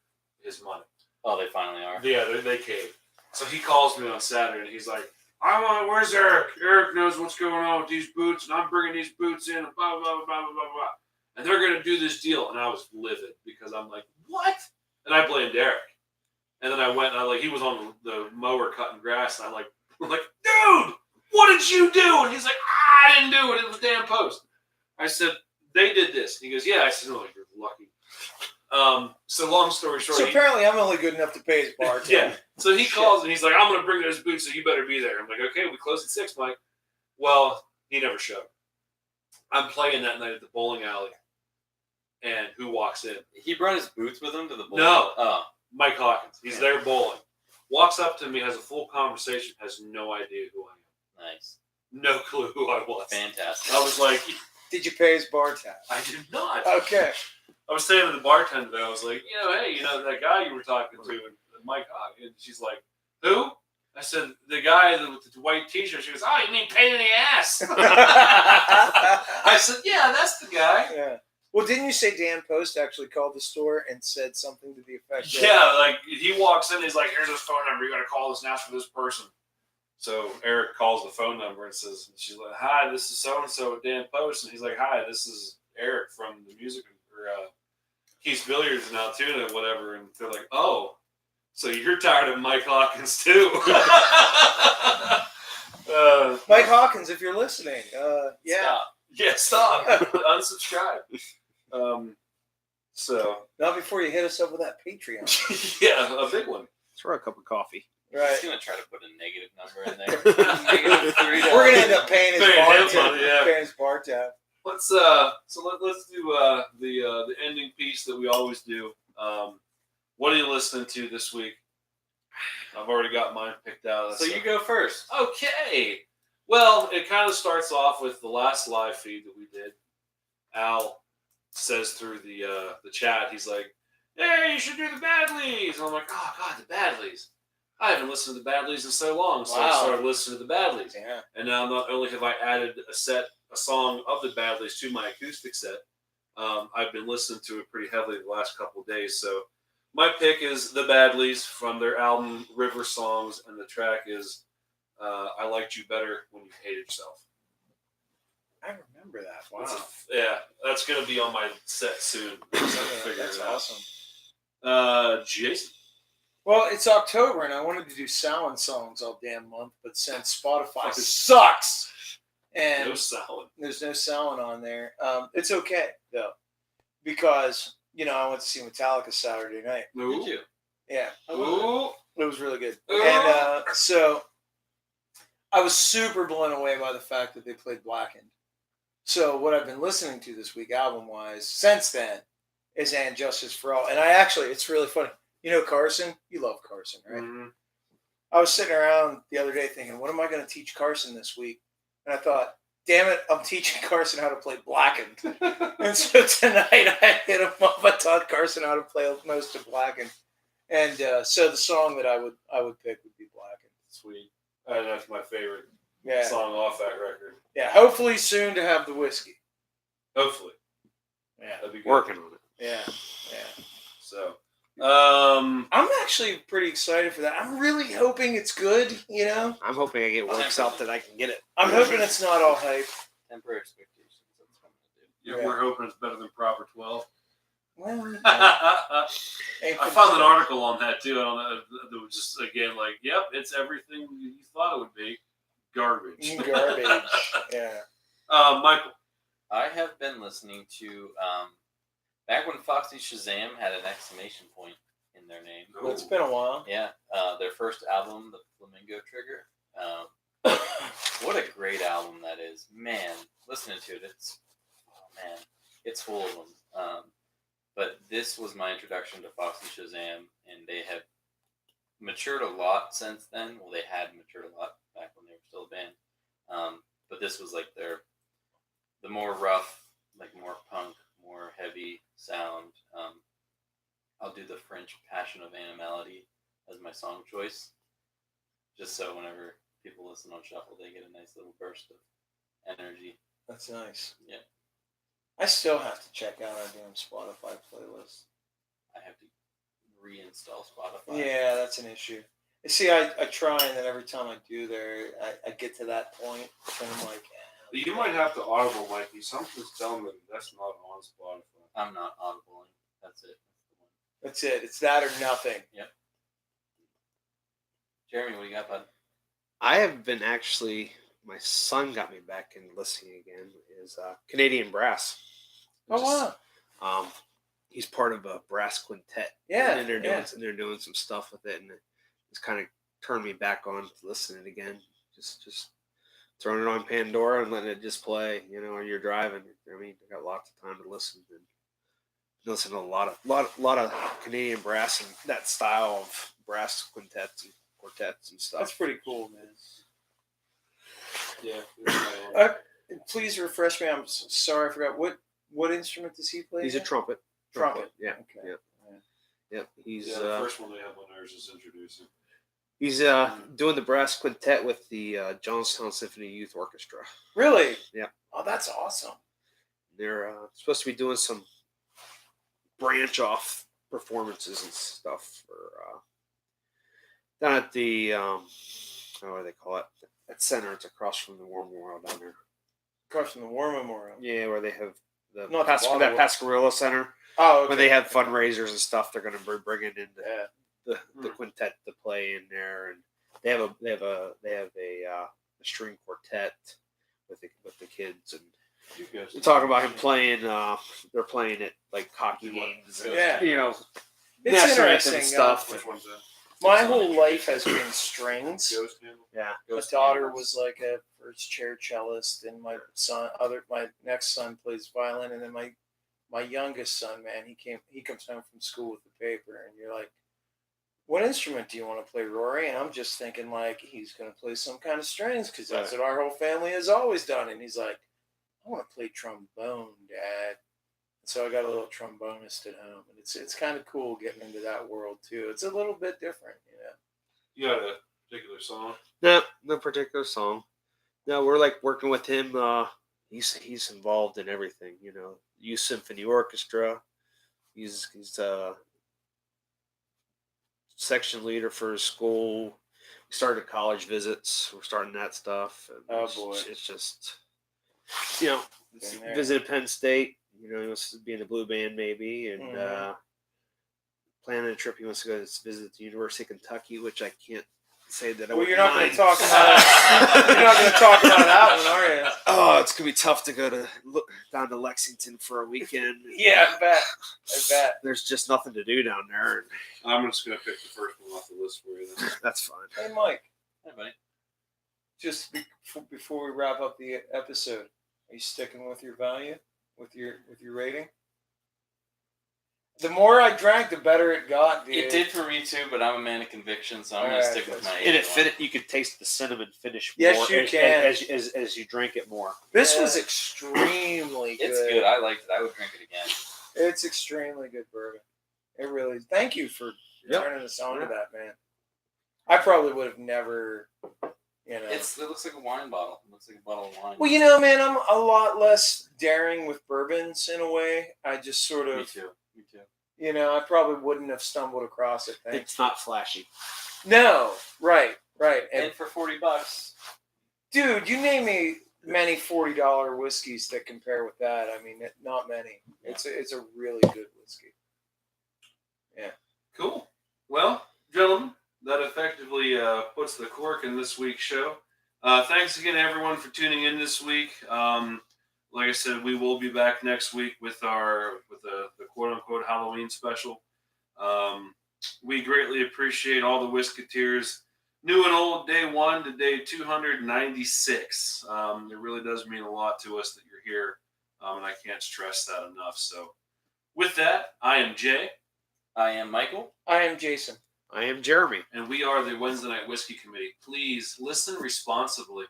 his money. Oh, they finally are. Yeah, they caved. So he calls me on Saturday, and he's like, where's Eric? Eric knows what's going on with these boots, and I'm bringing these boots in, and blah, blah, blah, blah, blah, blah. And they're going to do this deal. And I was livid because I'm like, what? And I blamed Eric. And then I went, and he was on the mower cutting grass, and I'm like, dude, what did you do? And he's like, I didn't do it. It was Dan Post. I said, they did this. He goes, yeah. I said, oh, you're lucky. So long story short. So apparently I'm only good enough to pay his bar tab. Yeah. So he calls and he's like, I'm going to bring those boots, so you better be there. I'm like, okay, we close at 6, Mike. Well, he never showed. I'm playing that night at the bowling alley. And who walks in? He brought his boots with him to the bowl. No. Oh, Mike Hawkins. He's there bowling. Walks up to me, has a full conversation, has no idea who I am. nice. No clue who I was. Fantastic. I was like, Did you pay his bar tab? I did not. Okay. I was saying to the bartender, I was like, hey, that guy you were talking to, and Mike Hawkins. And she's like, who? I said, the guy with the white t-shirt. She goes, oh, you mean pain in the ass? I said, yeah, that's the guy. Yeah. Well, didn't you say Dan Post actually called the store and said something to the effect of, Yeah, he walks in, he's like, here's his phone number. You got to call this and ask for this person. So Eric calls the phone number and says, she's like, hi, this is so-and-so at Dan Post. And he's like, hi, this is Eric from the music, or Keith's Billiards and Altoona, whatever. And they're like, oh, so you're tired of Mike Hawkins too. Mike Hawkins, if you're listening, yeah. Stop. Unsubscribe. So, Not before you hit us up with that Patreon. yeah, a big one. Throw a cup of coffee. Right. He's going to try to put a negative number in there. -$3. We're gonna end up paying his Paying bar him tab. money, yeah. Paying his bar tab. Let's do the ending piece that we always do. What are you listening to this week? I've already got mine picked out. So you go first. Okay. Well, it kind of starts off with the last live feed that we did. Al says through the chat, he's like, "Hey, you should do the Badleys." And I'm like, "Oh God, the Badleys! I haven't listened to the Badleys in so long." So I Wow. started listening to the Badleys. Yeah. And now not only have I added a set a song of the Badleys to my acoustic set. I've been listening to it pretty heavily the last couple of days. So my pick is the Badleys from their album River Songs, and the track is I Liked You Better When You Hated Yourself. I remember that. Wow. Yeah, that's going to be on my set soon. That's awesome. Jason. Well, it's October, and I wanted to do Samhain songs all damn month, but since Spotify sucks and No salad. there's no Samhain on there, it's okay though, because I went to see Metallica Saturday night. Did you? Yeah, Ooh. it was really good, Ooh. and so I was super blown away by the fact that they played Blackened. So what I've been listening to this week, album-wise, since then, is And Justice for All, and it's really funny. Carson? You love Carson, right? Mhm. I was sitting around the other day thinking, what am I going to teach Carson this week? And I thought, damn it, I'm teaching Carson how to play Blackened. And so tonight I hit him up. I taught Carson how to play most of Blackened. And so the song that I would pick would be Blackened. Sweet. That's my favorite Yeah. song off that record. Yeah. Hopefully soon to have the whiskey. Hopefully. Yeah. That'd be good. Working on it. Yeah. Yeah. So, I'm actually pretty excited for that. I'm really hoping it's good, I'm hoping I get works out that I can get it. I'm hoping it's not all hype. Temporary expectations. That's what I'm gonna do. yeah, Yeah. we're hoping it's better than Proper 12. Well, I found an article on that too. I don't know. That was just again like, yep, it's everything you thought it would be. Garbage. Garbage. Yeah. Michael. I have been listening to back when Foxy Shazam had an exclamation point in their name. It's been a while. Yeah, their first album, The Flamingo Trigger. What a great album that is, man! Listening to it, it's full of them. But this was my introduction to Foxy Shazam, and they have matured a lot since then. Well, they had matured a lot back when they were still a band. But this was like the more rough, like more punk, more heavy sound. I'll do the French Passion of Animality as my song choice, just so whenever people listen on shuffle, they get a nice little burst of energy. That's nice. Yeah. I still have to check out our damn Spotify playlist. I have to reinstall Spotify. Yeah, that's an issue. You see, I try, and then every time I do there, I get to that point, and I'm like, You might have to audible, Mikey. Something's telling me that's not on Spotify. I'm not audibling. That's it. That's the one. that's it. It's that or nothing. Jeremy, what do you got, bud? I have been actually. My son got me back in listening again. Is Canadian Brass. Oh, wow. He's part of a brass quintet. Yeah, and yeah. they're doing some stuff with it, and it's kind of turned me back on to listening again. Just throwing it on Pandora and letting it just play. When you're driving. I mean, I got lots of time to listen and listen to a lot of Canadian brass and that style of brass quintets and quartets and stuff. That's pretty cool, man. Yeah. Please refresh me. I'm sorry, I forgot. What instrument does he play? He's a again? trumpet. Trumpet. Yeah. Okay. Yeah. Yep. He's Yeah, the first one they have on ours is introducing. he's doing the brass quintet with the Johnstown Symphony Youth Orchestra. Really? Yeah. Oh, that's awesome. They're supposed to be doing some branch off performances and stuff for down at the what do they call it? That center. It's across from the War Memorial down there. Across from the War Memorial. Yeah, where they have the Not the that Bonneville. Pascarilla Center. Oh, okay. When they have fundraisers and stuff, they're going to be bringing in Yeah. the quintet to play in there, and they have a string quartet with the kids, and You guys. we talk about him playing. They're playing at like hockey games, and, Yeah. It's national anthem interesting. and stuff. Which one's that? My whole life has been strings. Ghost Candle? Yeah, My daughter was like a first chair cellist, and my next son plays violin, and then my youngest son, man, he comes home from school with the paper, and you're like, what instrument do you want to play, Rory? And I'm just thinking like he's gonna play some kind of strings because that's what our whole family has always done. And he's like, I want to play trombone, Dad. So I got a little trombonist at home, and it's kind of cool getting into that world too. It's a little bit different, You got a particular song? no particular song. No, we're like working with him. he's involved in everything. You know, Youth Symphony Orchestra. He's section leader for his school. We started college visits. We're starting that stuff. And Oh, boy. It's just, you know, Been there. visited Penn State. You know, he wants to be in the blue band maybe, and Mhm. planning a trip. He wants to go visit the University of Kentucky, which I can't say that I Well, would you're not going mind. to talk about you're not going to talk about that one, are you? Oh, it's gonna be tough to go down to Lexington for a weekend. Yeah, I bet. I bet. There's just nothing to do down there, and I'm just going to pick the first one off the list for you. Then. that's fine. Hey, Mike. Hey, buddy. Just before we wrap up the episode, are you sticking with your value, with your rating? The more I drank, the better it got, dude. It did for me too, but I'm a man of conviction, so I'm All gonna right, stick with my. And it 81. you could taste the cinnamon finish. Yes, more you as, can. as you drink it more. This Yeah. was extremely good. It's good. I liked it. I would drink it again. It's extremely good bourbon. It really is. Thank you for Yep. turning us on to that, man. I probably would have never, you know. It looks like a wine bottle. It looks like a bottle of wine. Well, you know, man, I'm a lot less daring with bourbons in a way. I just sort of, Me too. Me too. you know, I probably wouldn't have stumbled across it. Thanks. It's not flashy. No, right. And And for $40, dude, you name me many $40 whiskeys that compare with that. I mean, not many. It's a really good whiskey. Cool. Well, gentlemen, that effectively puts the cork in this week's show. Thanks again, everyone, for tuning in this week. Like I said, we will be back next week with the quote unquote Halloween special. We greatly appreciate all the Whisketeers, new and old, day 1 to day 296. It really does mean a lot to us that you're here, and I can't stress that enough. So, with that, I am Jay. I am Michael. I am Jason. I am Jeremy. And we are the Wednesday Night Whiskey Committee. Please listen responsibly.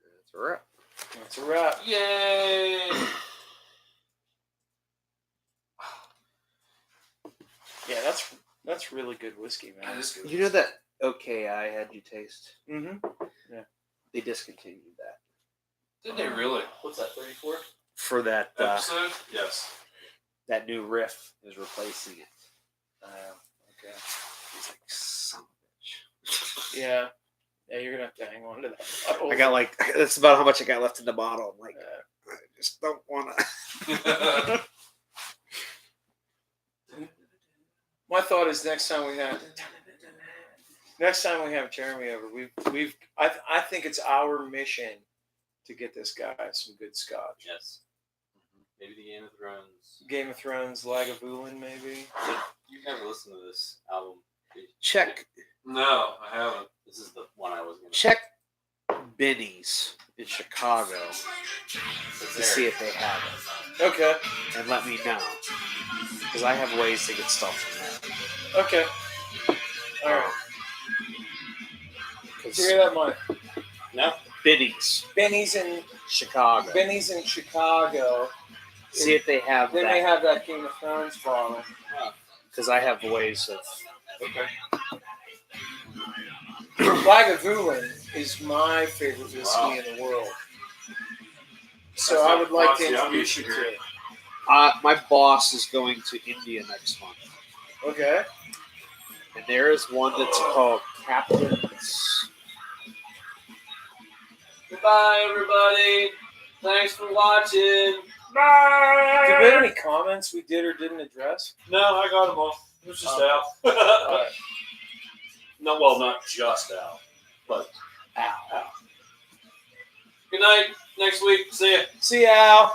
That's a wrap. That's a wrap. Yay! Yeah, that's really good whiskey, man. That is good. You know that OK I had you taste? Mm-hmm. They discontinued that Did they really? What's that? 34. for that Episode? Yes. that new riff is replacing it. Okay. It's like son of a bitch. Yeah. Yeah, you're gonna have to hang on to that bottle. I got like that's about how much I got left in the bottle. I'm like, I just don't want to. My thought is next time we have Jeremy over, I think it's our mission to get this guy some good scotch. Yes. Maybe the Game of Thrones. Game of Thrones, Lagavulin, maybe. You've never listened to this album. Check No, I haven't. This is the one I was going to check Benny's in Chicago to It's see there. if they have it, Okay. and let me know because I have ways to get stuff from Okay. All right. them. Did you hear that, Mike? No? Benny's Benny's in Chicago. Chicago. See if they have They may that have that Game of Thrones bottle. because I have ways of. Okay. Lagavulin is my favorite whiskey Wow. in the world. So I would like to introduce you to it. My boss is going to India next month, Okay. and there is one that's called Captain's. Goodbye, everybody. Thanks for watching. Did we have any comments we did or didn't address? No, I got them all. It was just Okay. Al. All right. No, well, not just Al, but Al. Good night. Next week. See ya. See you, Al.